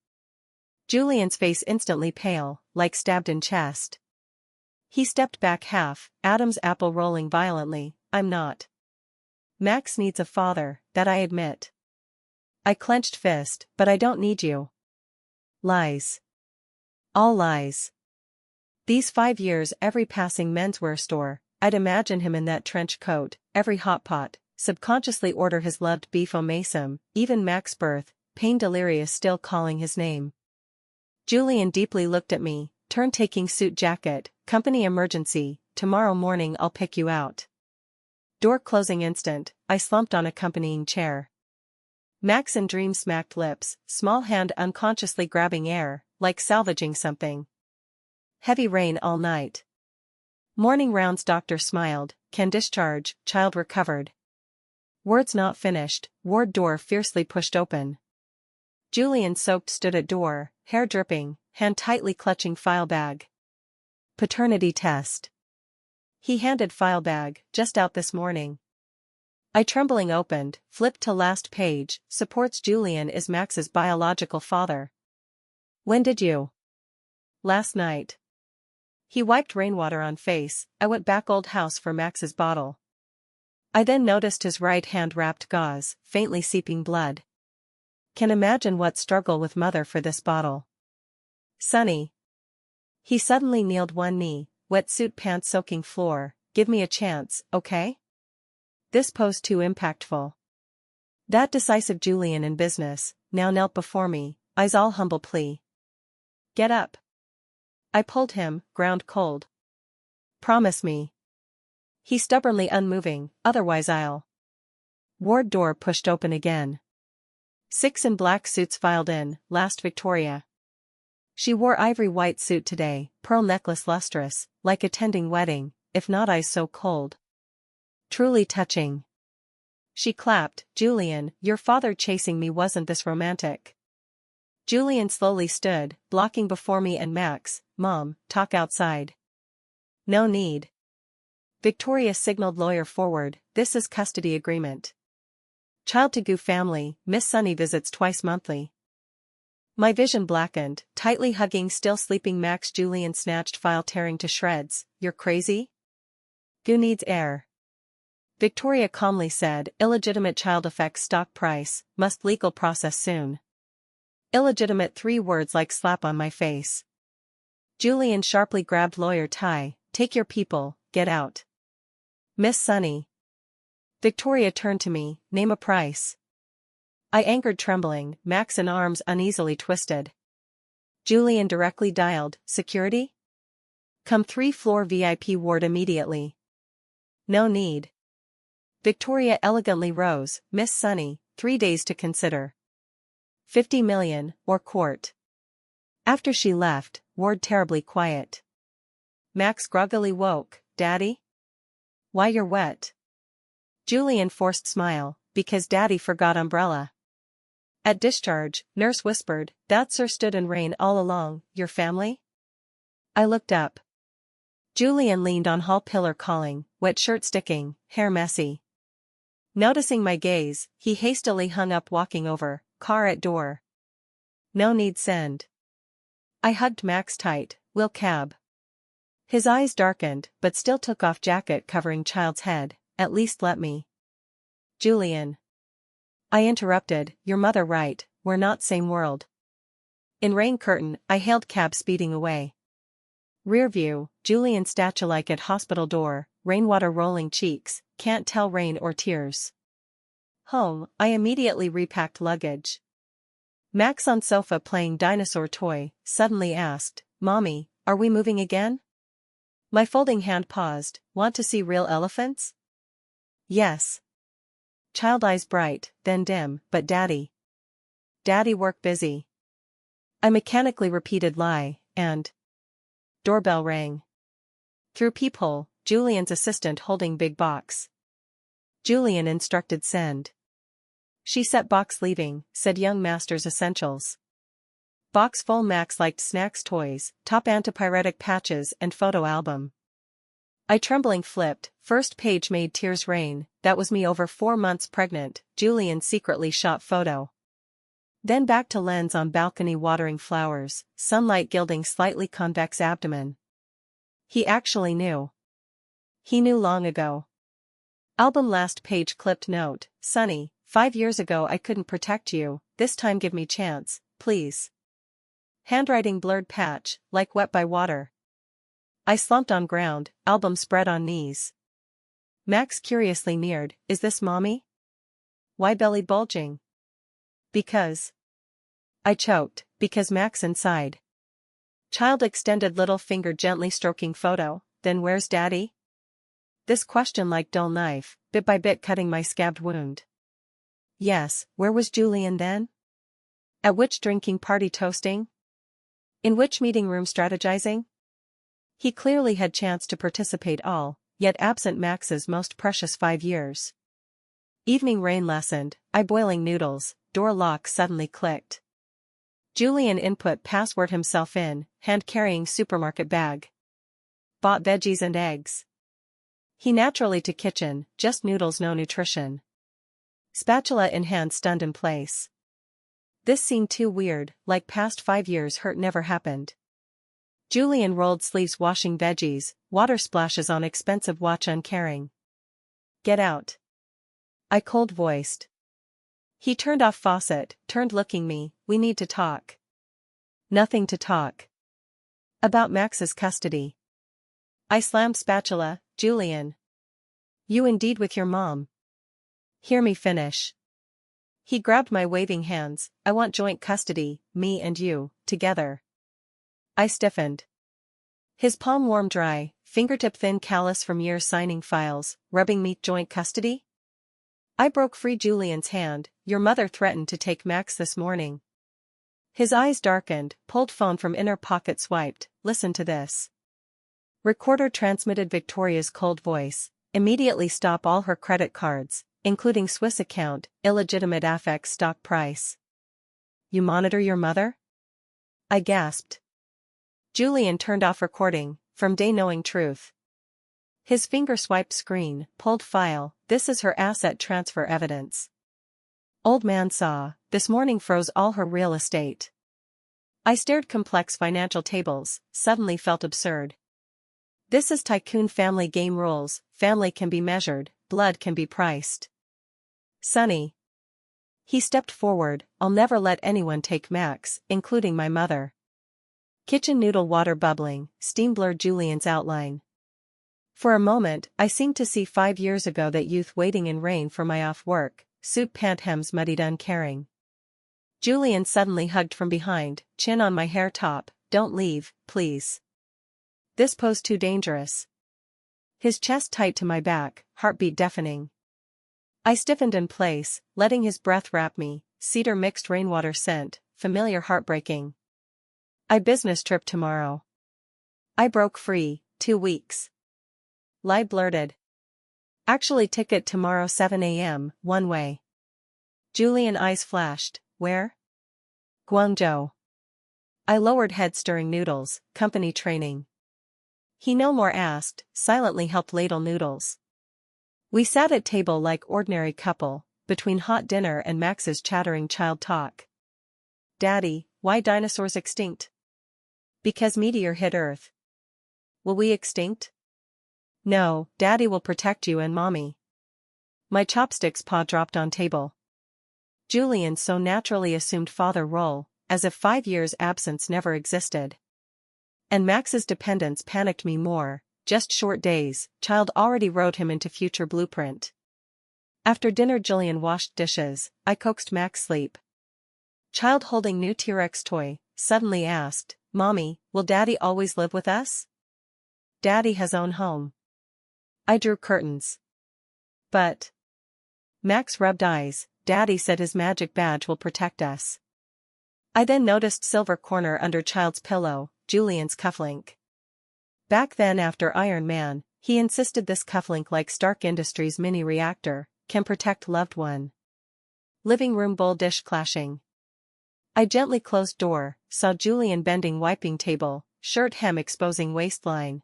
Julian's face instantly pale, like stabbed in chest. He stepped back half, Adam's apple rolling violently. "I'm not. Max needs a father, that I admit." I clenched fist, "But I don't need you." Lies. All lies. These 5 years, every passing menswear store, I'd imagine him in that trench coat, every hot pot, subconsciously order his loved beef au mason, even Mac's birth, pain delirious still calling his name. Julian deeply looked at me, turn taking suit jacket, company emergency, tomorrow morning I'll pick you out. Door closing instant, I slumped on accompanying chair. Max in dream smacked lips, small hand unconsciously grabbing air, like salvaging something. Heavy rain all night. Morning rounds, doctor smiled, "Can discharge, child recovered." Words not finished, ward door fiercely pushed open. Julian soaked stood at door, hair dripping, hand tightly clutching file bag. Paternity test. He handed file bag, "Just out this morning." I trembling opened, flipped to last page, supports Julian is Max's biological father. "When did you?" "Last night." He wiped rainwater on face, "I went back old house for Max's bottle." I then noticed his right hand wrapped gauze, faintly seeping blood. Can imagine what struggle with mother for this bottle. "Sonny." He suddenly kneeled one knee, wetsuit pants soaking floor, "Give me a chance, okay? This pose too impactful." That decisive Julian in business, now knelt before me, eyes all humble plea. "Get up." I pulled him, ground cold. "Promise me." He stubbornly unmoving, "Otherwise I'll." Ward door pushed open again. 6 in black suits filed in, last Victoria. She wore ivory white suit today, pearl necklace lustrous, like attending wedding, if not eyes so cold. Truly touching. She clapped, "Julian, your father chasing me wasn't this romantic." Julian slowly stood, blocking before me and Max, "Mom, talk outside." "No need." Victoria signaled lawyer forward, "This is custody agreement. Child to Goo family, Miss Sunny visits twice monthly." My vision blackened, tightly hugging still sleeping Max. Julian snatched file tearing to shreds, "You're crazy? Goo needs air." Victoria calmly said, "Illegitimate child affects stock price, must legal process soon." Illegitimate, 3 words like slap on my face. Julian sharply grabbed lawyer tie, "Take your people, get out." "Miss Sunny." Victoria turned to me, "Name a price." I anchored trembling, Max in arms uneasily twisted. Julian directly dialed, "Security? Come 3-floor VIP ward immediately." "No need." Victoria elegantly rose, "Miss Sunny, 3 days to consider. 50 million, or court." After she left, ward terribly quiet. Max groggily woke, "Daddy? Why you're wet?" Julian forced smile, "Because Daddy forgot umbrella." At discharge, nurse whispered, "That sir stood in rain all along, your family?" I looked up. Julian leaned on hall pillar calling, wet shirt sticking, hair messy. Noticing my gaze, he hastily hung up walking over, car at door. "No need send." I hugged Max tight, "Will cab." His eyes darkened, but still took off jacket covering child's head, "At least let me." "Julian." I interrupted, "Your mother right, we're not same world." In rain curtain, I hailed cab speeding away. Rear view, Julian statue-like at hospital door, rainwater rolling cheeks, can't tell rain or tears. Home, I immediately repacked luggage. Max on sofa playing dinosaur toy, suddenly asked, "Mommy, are we moving again?" My folding hand paused, "Want to see real elephants?" "Yes." Child eyes bright, then dim, "But Daddy." "Daddy work busy." I mechanically repeated lie, and doorbell rang. Through peephole, Julian's assistant holding big box. Julian instructed send. She set box leaving, said young master's essentials. Box full. Max liked snacks, toys, top antipyretic patches and photo album. I trembling flipped, first page made tears rain, that was me over 4 months pregnant, Julian secretly shot photo. Then back to lens on balcony watering flowers, sunlight gilding slightly convex abdomen. He actually knew. He knew long ago. Album last page clipped note, "Sonny, 5 years ago I couldn't protect you, this time give me chance, please." Handwriting blurred patch, like wet by water. I slumped on ground, album spread on knees. Max curiously neared, "Is this mommy?" "Why belly bulging?" "Because." I choked, "Because Max inside." Child extended little finger gently stroking photo, "Then where's Daddy?" This question like dull knife, bit by bit cutting my scabbed wound. Yes, where was Julian then? At which drinking party toasting? In which meeting room strategizing? He clearly had chance to participate all, yet absent Max's most precious 5 years. Evening rain lessened, I boiling noodles, door lock suddenly clicked. Julian input password himself in, hand-carrying supermarket bag. Bought veggies and eggs. He naturally to kitchen, just noodles no nutrition. Spatula in hand stunned in place. This seemed too weird, like past 5 years hurt never happened. Julian rolled sleeves washing veggies, water splashes on expensive watch uncaring. "Get out." I cold-voiced. He turned off faucet, turned looking me, "We need to talk." Nothing to talk. About Max's custody. I slammed spatula, "Julian. You indeed with your mom. Hear me finish." He grabbed my waving hands, "I want joint custody, me and you, together." I stiffened. His palm warm dry, fingertip thin callous from years signing files, rubbing me, "Joint custody?" I broke free Julian's hand, "Your mother threatened to take Max this morning." His eyes darkened, pulled phone from inner pocket swiped, "Listen to this." Recorder transmitted Victoria's cold voice, "Immediately stop all her credit cards, including Swiss account, illegitimate affix stock price." "You monitor your mother?" I gasped. Julian turned off recording, from day knowing truth. His finger swiped screen, pulled file, "This is her asset transfer evidence." Old man saw, "This morning froze all her real estate." I stared complex financial tables, suddenly felt absurd. This is tycoon family game rules, family can be measured, blood can be priced. "Sonny." He stepped forward, "I'll never let anyone take Max, including my mother." Kitchen noodle water bubbling, steam blurred Julian's outline. For a moment, I seemed to see 5 years ago that youth waiting in rain for my off work, suit pant hems muddied uncaring. Julian suddenly hugged from behind, chin on my hair top, "Don't leave, please. This pose too dangerous." His chest tight to my back, heartbeat deafening. I stiffened in place, letting his breath wrap me, cedar mixed rainwater scent, familiar heartbreaking. "I business trip tomorrow." I broke free, 2 weeks. Lie blurted. "Actually ticket tomorrow 7 a.m., one way." Julian eyes flashed, "Where?" "Guangzhou." I lowered head stirring noodles, company training. He no more asked, silently helped ladle noodles. We sat at table like ordinary couple, between hot dinner and Max's chattering child talk. "Daddy, why dinosaurs extinct?" "Because meteor hit Earth." "Will we extinct?" "No, Daddy will protect you and Mommy." My chopsticks paw dropped on table. Julian so naturally assumed father role, as if 5 years' absence never existed. And Max's dependence panicked me more. Just short days, child already wrote him into future blueprint. After dinner Julian washed dishes, I coaxed Max sleep. Child holding new T-Rex toy, suddenly asked, "Mommy, will Daddy always live with us?" "Daddy has own home." I drew curtains. "But..." Max rubbed eyes. "Daddy said his magic badge will protect us." I then noticed silver corner under child's pillow, Julian's cufflink. Back then after Iron Man, he insisted this cufflink like Stark Industries mini reactor, can protect loved one. Living room bowl dish clashing. I gently closed door, saw Julian bending wiping table, shirt hem exposing waistline.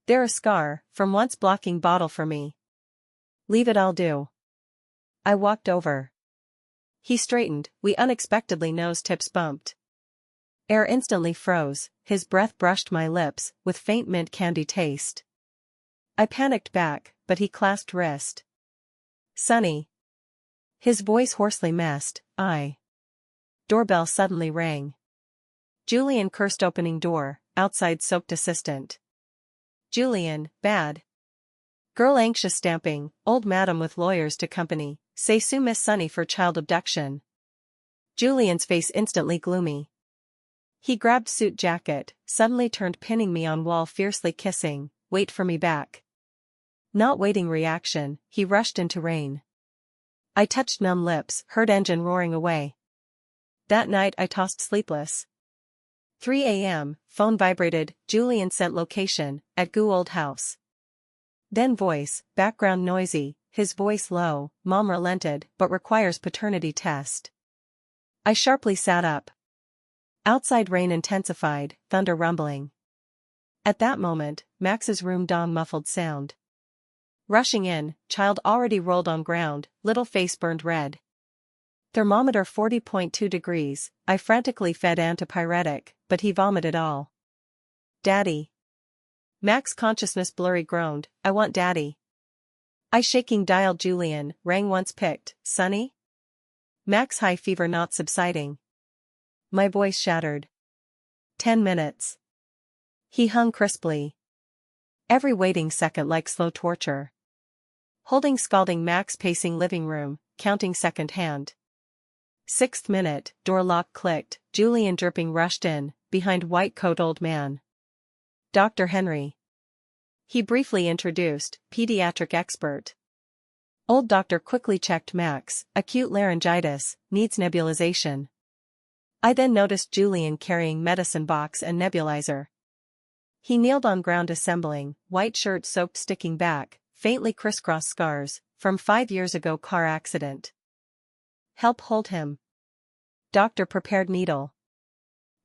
There a scar, from once blocking bottle for me. "Leave it, I'll do." I walked over. He straightened, we unexpectedly nose tips bumped. Air instantly froze, his breath brushed my lips, with faint mint candy taste. I panicked back, but he clasped wrist. "Sonny." His voice hoarsely messed, Doorbell suddenly rang. Julian cursed opening door, outside soaked assistant. Julian, bad. Girl anxious stamping, old madam with lawyers to company, say sue Miss Sonny for child abduction. Julian's face instantly gloomy. He grabbed suit jacket, suddenly turned pinning me on wall fiercely kissing, "Wait for me back." Not waiting reaction, he rushed into rain. I touched numb lips, heard engine roaring away. That night I tossed sleepless. 3 a.m., phone vibrated, Julian sent location, at Goo old house. Then voice, background noisy, his voice low, "Mom relented, but requires paternity test." I sharply sat up. Outside rain intensified, thunder rumbling. At that moment, Max's room dawn muffled sound. Rushing in, child already rolled on ground, little face burned red. Thermometer 40.2 degrees, I frantically fed antipyretic, but he vomited all. "Daddy." Max consciousness blurry groaned, "I want Daddy." I shaking dialed Julian, rang once picked, "Sonny?" Max high fever not subsiding. My voice shattered. 10 minutes. He hung crisply. Every waiting second like slow torture. Holding scalding Max pacing living room, counting second hand. 6th minute, door lock clicked, Julian dripping rushed in, behind white coat old man. "Dr. Henry." He briefly introduced, pediatric expert. Old doctor quickly checked Max, acute laryngitis, needs nebulization. I then noticed Julian carrying medicine box and nebulizer. He kneeled on ground assembling, white shirt soaked sticking back, faintly crisscross scars, from 5 years ago car accident. "Help hold him." Doctor prepared needle.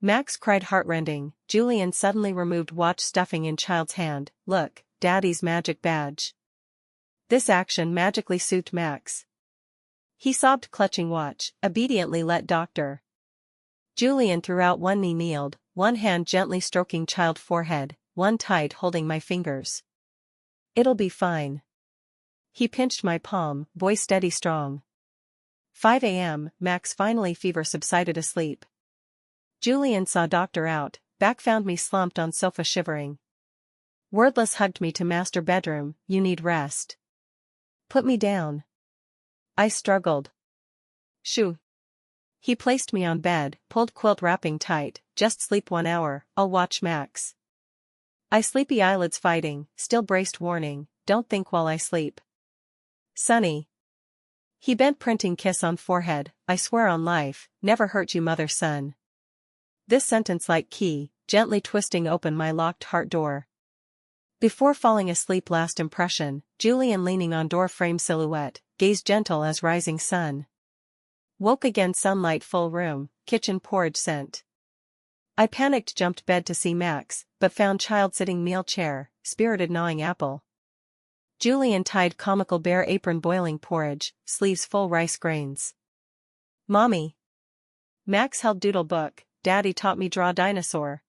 Max cried heartrending, Julian suddenly removed watch stuffing in child's hand, "Look, Daddy's magic badge." This action magically soothed Max. He sobbed clutching watch, obediently let doctor. Julian threw out one knee kneeled, one hand gently stroking child forehead, one tight holding my fingers. "It'll be fine." He pinched my palm, voice steady strong. 5 a.m., Max finally fever subsided asleep. Julian saw doctor out, back found me slumped on sofa shivering. Wordless hugged me to master bedroom, "You need rest." "Put me down." I struggled. "Shoo." He placed me on bed, pulled quilt wrapping tight, "Just sleep 1 hour, I'll watch Max." I sleepy eyelids fighting, still braced warning, "Don't think while I sleep." "Sonny." He bent printing kiss on forehead, "I swear on life, never hurt you mother son." This sentence like key, gently twisting open my locked heart door. Before falling asleep last impression, Julian leaning on door frame silhouette, gaze gentle as rising sun. Woke again sunlight full room, kitchen porridge scent. I panicked jumped bed to see Max, but found child sitting meal chair, spirited gnawing apple. Julian tied comical bare apron boiling porridge, sleeves full rice grains. "Mommy." Max held doodle book, "Daddy taught me draw dinosaur."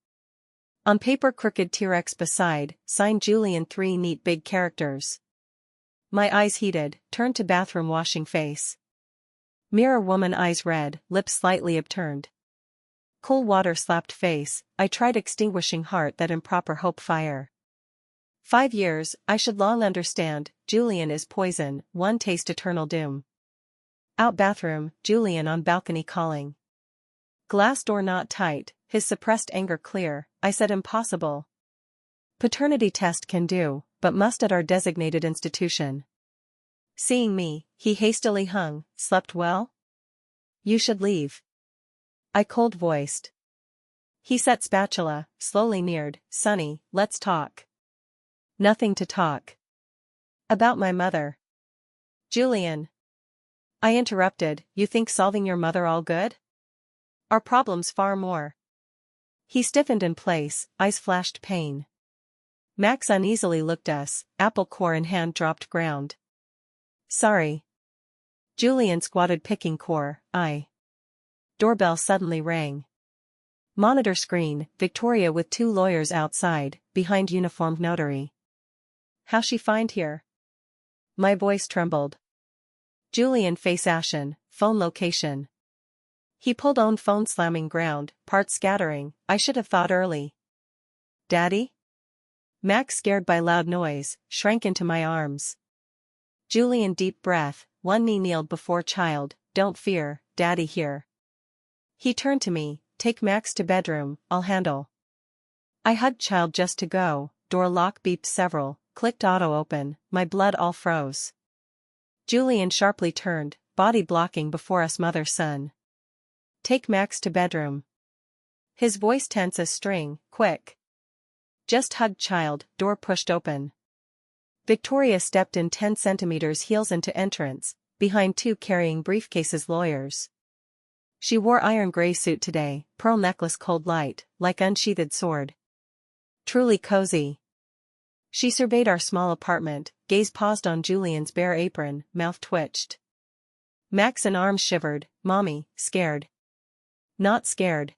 On paper crooked T-Rex beside, signed Julian 3 neat big characters. My eyes heated, turned to bathroom washing face. Mirror woman eyes red, lips slightly upturned. Cool water slapped face, I tried extinguishing heart that improper hope fire. 5 years, I should long understand, Julian is poison, one taste eternal doom. Out bathroom, Julian on balcony calling. Glass door not tight, his suppressed anger clear, I said impossible. Paternity test can do, but must at our designated institution. Seeing me, he hastily hung, slept well? You should leave. I cold-voiced. He set spatula, slowly neared, Sonny, let's talk. Nothing to talk. About my mother. Julian. I interrupted, you think solving your mother all good? Our problems far more. He stiffened in place, eyes flashed pain. Max uneasily looked us, apple core in hand dropped ground. Sorry. Julian squatted picking core, Doorbell suddenly rang. Monitor screen, Victoria with 2 lawyers outside, behind uniformed notary. How she find here? My voice trembled. Julian face ashen, phone location. He pulled on phone slamming ground, parts scattering, I should have thought early. Daddy? Max scared by loud noise, shrank into my arms. Julian deep breath, one knee kneeled before child, don't fear, Daddy here. He turned to me, take Max to bedroom, I'll handle. I hugged child just to go, door lock beeped several, clicked auto open, my blood all froze. Julian sharply turned, body blocking before us mother-son. Take Max to bedroom. His voice tense as string, quick. Just hugged child, door pushed open. Victoria stepped in 10 centimeters heels into entrance, behind 2 carrying briefcases lawyers. She wore iron gray suit today, pearl necklace cold light, like unsheathed sword. Truly cozy. She surveyed our small apartment, gaze paused on Julian's bare apron, mouth twitched. Max and arms shivered, Mommy, scared. Not scared.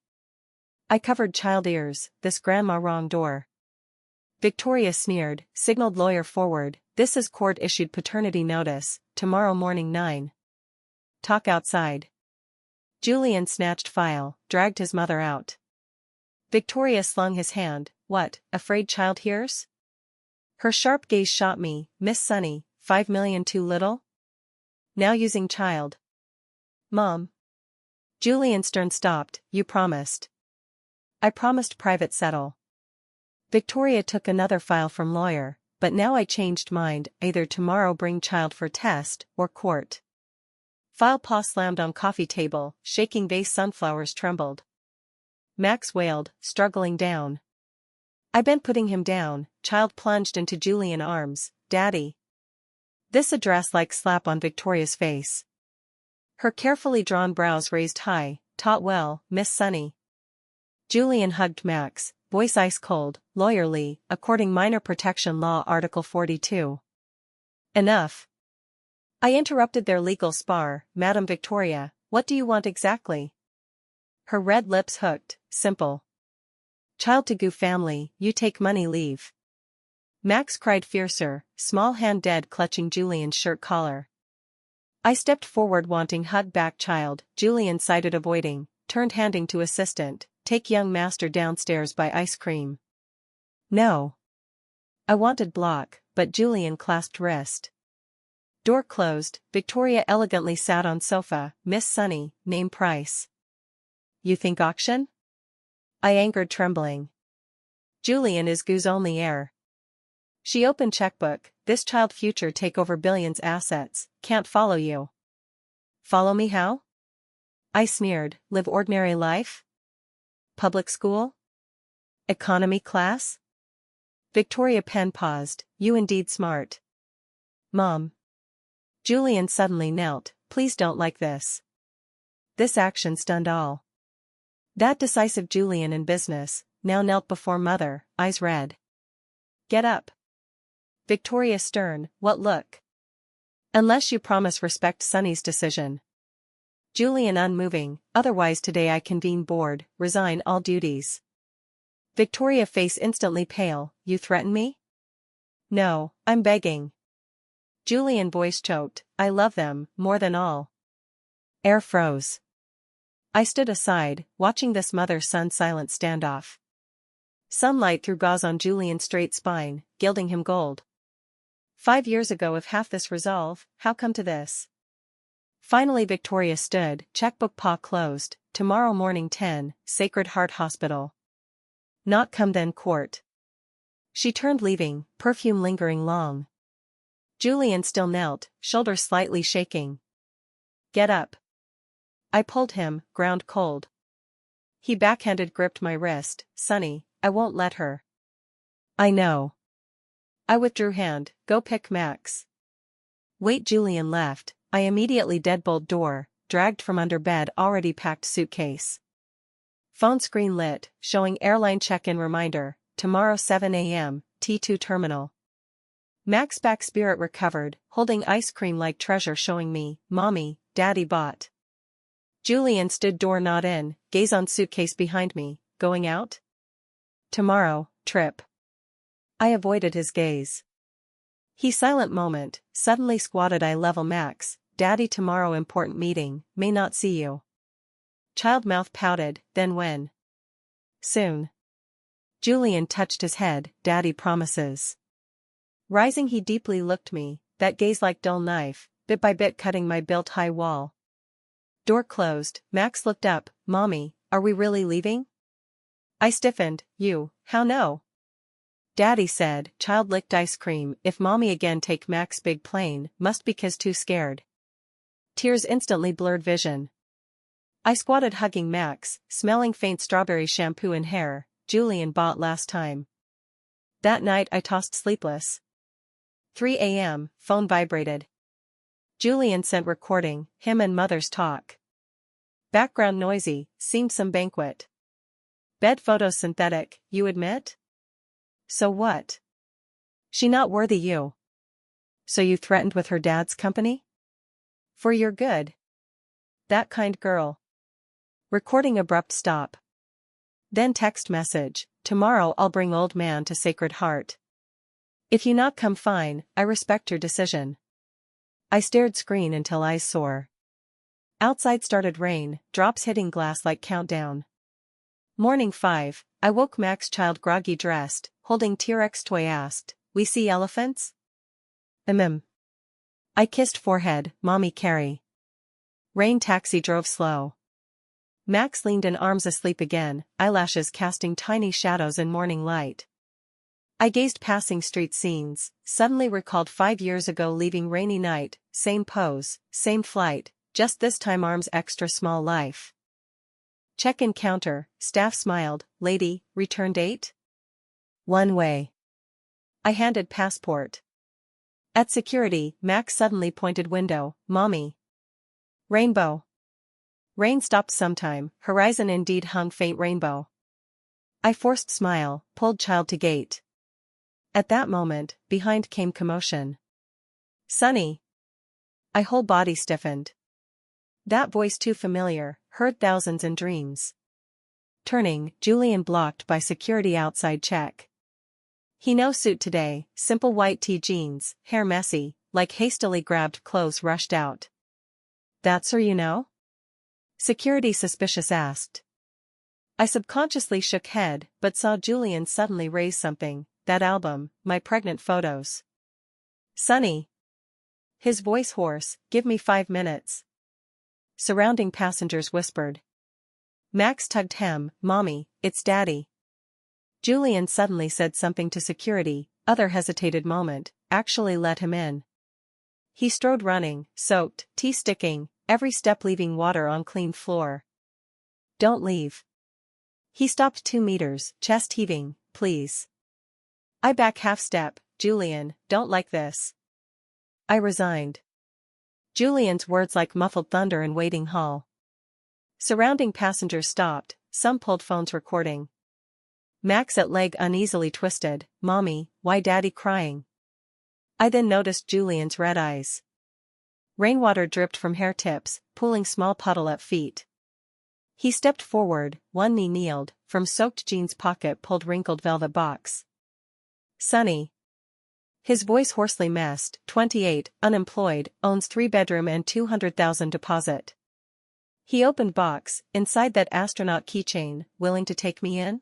I covered child ears, this grandma wrong door. Victoria sneered, signaled lawyer forward, this is court-issued paternity notice, tomorrow morning 9. Talk outside. Julian snatched file, dragged his mother out. Victoria slung his hand, what, afraid child hears? Her sharp gaze shot me, Miss Sunny, 5 million too little? Now using child. Mom. Julian stern stopped, you promised. I promised private settle. Victoria took another file from lawyer, but now I changed mind, either tomorrow bring child for test, or court. File paw slammed on coffee table, shaking vase sunflowers trembled. Max wailed, struggling down. I bent putting him down, child plunged into Julian arms, Daddy. This address like slap on Victoria's face. Her carefully drawn brows raised high, taught well, Miss Sunny. Julian hugged Max, voice ice cold, lawyerly, according Minor Protection Law Article 42. Enough. I interrupted their legal spar, Madam Victoria, what do you want exactly? Her red lips hooked, simple. Child to goo family, you take money leave. Max cried fiercer, small hand dead clutching Julian's shirt collar. I stepped forward wanting hug back child, Julian sided avoiding, turned handing to assistant, take young master downstairs by ice cream. No. I wanted block, but Julian clasped wrist. Door closed, Victoria elegantly sat on sofa, Miss Sunny, name price. You think auction? I angered trembling. Julian is goo's only heir. She opened checkbook, this child future take over billions assets, can't follow you. Follow me how? I sneered, live ordinary life? Public school? Economy class? Victoria Penn paused, you indeed smart. Mom. Julian suddenly knelt, please don't like this. This action stunned all. That decisive Julian in business, now knelt before mother, eyes red. Get up. Victoria stern, what look? Unless you promise respect Sunny's decision. Julian unmoving, otherwise today I convene board, resign all duties. Victoria face instantly pale, you threaten me? No, I'm begging. Julian voice choked, I love them, more than all. Air froze. I stood aside, watching this mother-son silent standoff. Sunlight threw gauze on Julian's straight spine, gilding him gold. 5 years ago, if half this resolve, how come to this? Finally Victoria stood, checkbook paw closed. Tomorrow morning 10, Sacred Heart Hospital. Not come then court. She turned leaving, perfume lingering long. Julian still knelt, shoulders slightly shaking. Get up. I pulled him, ground cold. He backhanded gripped my wrist. Sonny, I won't let her. I know. I withdrew hand, go pick Max. Wait. Julian left. I immediately deadbolt door, dragged from under bed already packed suitcase. Phone screen lit, showing airline check-in reminder, tomorrow 7 a.m., T2 terminal. Max back spirit recovered, holding ice cream like treasure showing me, Mommy, Daddy bought. Julian stood door not in, gaze on suitcase behind me, going out? Tomorrow, trip. I avoided his gaze. He silent moment, suddenly squatted eye level. Max, Daddy tomorrow important meeting, may not see you. Child mouth pouted, then when? Soon. Julian touched his head, Daddy promises. Rising he deeply looked me, that gaze like dull knife, bit by bit cutting my built-high wall. Door closed, Max looked up, Mommy, are we really leaving? I stiffened, you, how no? Daddy said, child licked ice cream, if Mommy again take Max big plane, must be 'cause too scared. Tears instantly blurred vision. I squatted hugging Max, smelling faint strawberry shampoo and hair, Julian bought last time. That night I tossed sleepless. 3 a.m., phone vibrated. Julian sent recording, him and mother's talk. Background noisy, seemed some banquet. Bed photo synthetic, you admit? So what? She not worthy you. So you threatened with her dad's company? For your good. That kind girl. Recording abrupt stop. Then text message, tomorrow I'll bring old man to Sacred Heart. If you not come fine, I respect your decision. I stared screen until eyes sore. Outside started rain, drops hitting glass like countdown. Morning 5, I woke Max child groggy dressed, holding T-Rex toy asked, we see elephants? I kissed forehead, Mommy carry. Rain taxi drove slow. Max leaned in arms asleep again, eyelashes casting tiny shadows in morning light. I gazed passing street scenes, suddenly recalled 5 years ago leaving rainy night, same pose, same flight, just this time arms extra small life. Check-in counter, staff smiled, lady, return date? One way. I handed passport. At security, Max suddenly pointed window, Mommy. Rainbow. Rain stopped sometime, horizon indeed hung faint rainbow. I forced smile, pulled child to gate. At that moment, behind came commotion. Sonny. I whole body stiffened. That voice too familiar, heard thousands in dreams. Turning, Julian blocked by security outside check. He no suit today, simple white tee jeans, hair messy, like hastily grabbed clothes rushed out. That's her you know? Security suspicious asked. I subconsciously shook head, but saw Julian suddenly raise something, that album, my pregnant photos. Sonny. His voice hoarse, give me 5 minutes. Surrounding passengers whispered. Max tugged hem, Mommy, it's Daddy. Julian suddenly said something to security, other hesitated moment, actually let him in. He strode running, soaked, tea sticking, every step leaving water on clean floor. Don't leave. He stopped 2 meters, chest heaving, please. I back half step, Julian, don't like this. I resigned. Julian's words like muffled thunder in waiting hall. Surrounding passengers stopped, some pulled phones recording. Max at leg uneasily twisted, Mommy, why Daddy crying? I then noticed Julian's red eyes. Rainwater dripped from hair tips, pooling small puddle at feet. He stepped forward, one knee kneeled, from soaked jeans pocket pulled wrinkled velvet box. Sonny. His voice hoarsely messed, 28, unemployed, owns 3-bedroom and 200,000 deposit. He opened box, inside that astronaut keychain, willing to take me in?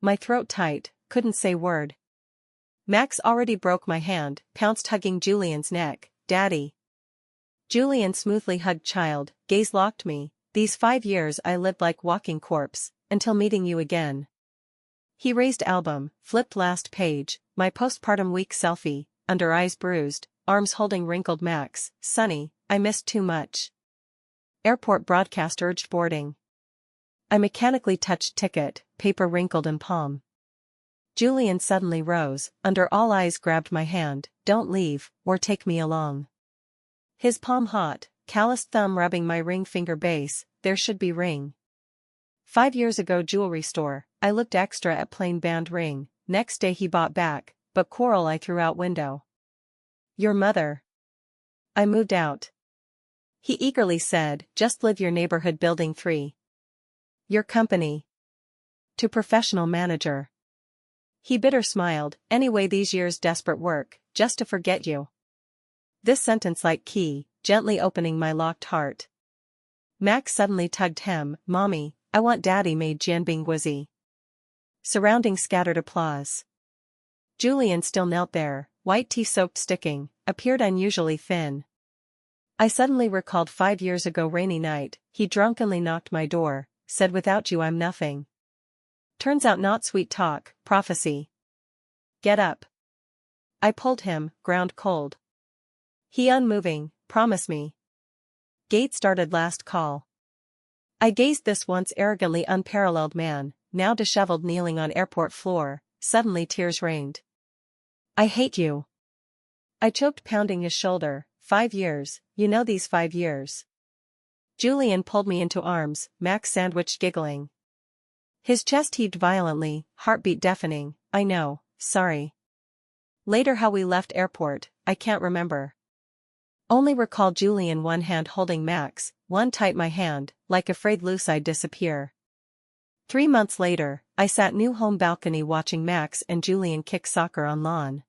My throat tight, couldn't say word. Max already broke my hand, pounced hugging Julian's neck. Daddy. Julian smoothly hugged child, gaze locked me. These 5 years I lived like walking corpse, until meeting you again. He raised album, flipped last page, my postpartum week selfie, under eyes bruised, arms holding wrinkled Max. Sonny, I missed too much. Airport broadcast urged boarding. I mechanically touched ticket, paper wrinkled in palm. Julian suddenly rose, under all eyes grabbed my hand. Don't leave, or take me along. His palm hot, calloused thumb rubbing my ring finger base. There should be ring. 5 years ago jewelry store, I looked extra at plain band ring. Next day he bought back, but coral I threw out window. Your mother. I moved out. He eagerly said, just live your neighborhood building 3. Your company. To professional manager. He bitter smiled, anyway these years desperate work, just to forget you. This sentence like key, gently opening my locked heart. Max suddenly tugged hem. Mommy, I want daddy made Jianbing Guzi. Surrounding scattered applause. Julian still knelt there, white tea soaked sticking, appeared unusually thin. I suddenly recalled 5 years ago rainy night, he drunkenly knocked my door, said without you I'm nothing. Turns out not sweet talk, prophecy. Get up. I pulled him, ground cold. He unmoving, promise me. Gate started last call. I gazed this once arrogantly unparalleled man, now disheveled kneeling on airport floor, suddenly tears rained. I hate you. I choked pounding his shoulder. 5 years, you know these 5 years. Julian pulled me into arms, Max sandwiched giggling. His chest heaved violently, heartbeat deafening. I know, sorry. Later how we left airport, I can't remember. Only recall Julian one hand holding Max, one tight my hand, like afraid loose I'd disappear. 3 months later, I sat new home balcony watching Max and Julian kick soccer on lawn.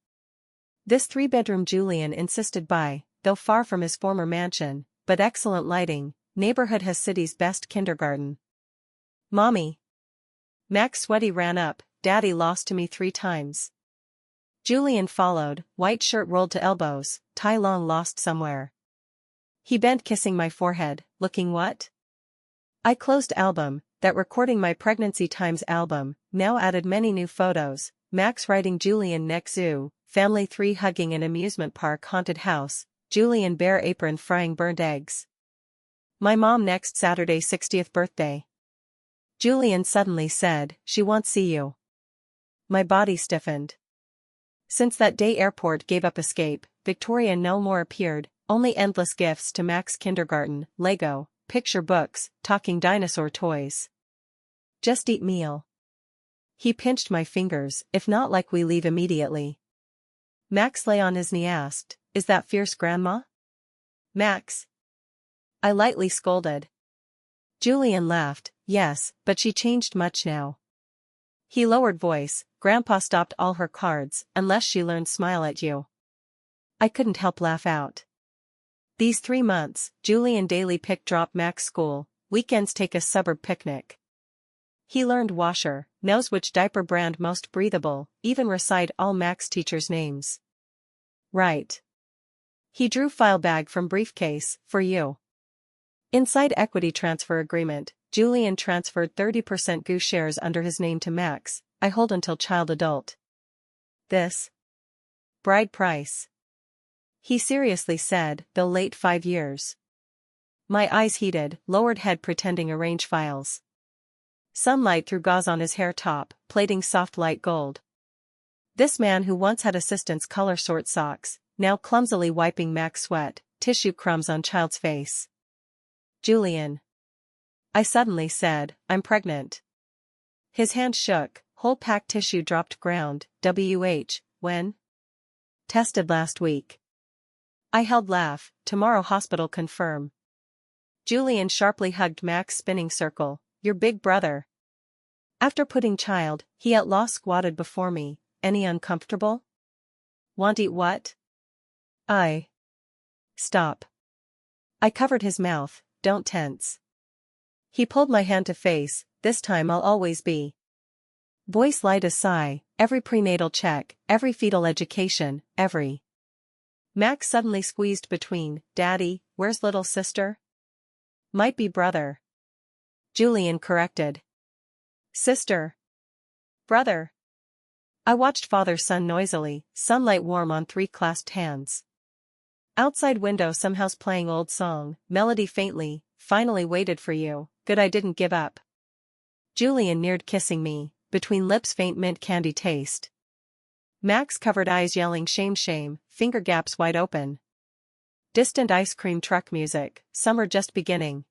This 3-bedroom Julian insisted by, though far from his former mansion, but excellent lighting, neighborhood has city's best kindergarten. Mommy. Max sweaty ran up, Daddy lost to me 3 times. Julian followed, white shirt rolled to elbows, tie long lost somewhere. He bent kissing my forehead, looking what? I closed album, that recording my pregnancy times album, now added many new photos, Max riding Julian neck zoo, family 3 hugging an amusement park haunted house, Julian bare apron frying burnt eggs. My mom next Saturday 60th birthday. Julian suddenly said, she won't see you. My body stiffened. Since that day airport gave up escape, Victoria no more appeared, only endless gifts to Max kindergarten, Lego, picture books, talking dinosaur toys. Just eat meal. He pinched my fingers, if not like we leave immediately. Max lay on his knee asked, is that fierce grandma? Max. I lightly scolded. Julian laughed, yes, but she changed much now. He lowered voice, Grandpa stopped all her cards, unless she learned smile at you. I couldn't help laugh out. These 3 months, Julian daily pick drop Max school, weekends take a suburb picnic. He learned washer, knows which diaper brand most breathable, even recite all Max teachers' names. Right. He drew file bag from briefcase, for you. Inside equity transfer agreement, Julian transferred 30% Goose shares under his name to Max, I hold until child adult. This. Bride price. He seriously said, though late 5 years. My eyes heated, lowered head pretending arrange files. Sunlight threw gauze on his hair top, plating soft light gold. This man who once had assistants color sort socks, now clumsily wiping Max sweat, tissue crumbs on child's face. Julian. I suddenly said, I'm pregnant. His hand shook, whole packed tissue dropped ground, when? Tested last week. I held laugh, tomorrow hospital confirm. Julian sharply hugged Max spinning circle, your big brother. After putting child, he at law squatted before me, any uncomfortable? Want eat what? Stop. I covered his mouth, don't tense. He pulled my hand to face, this time I'll always be. Voice light as sigh, every prenatal check, every fetal education, every. Max suddenly squeezed between, Daddy, where's little sister? Might be brother. Julian corrected. Sister. Brother. I watched father-son noisily, sunlight warm on 3 clasped hands. Outside window some house playing old song, melody faintly, finally waited for you, good I didn't give up. Julian neared kissing me, between lips faint mint candy taste. Max covered eyes yelling shame shame, finger gaps wide open. Distant ice cream truck music, summer just beginning.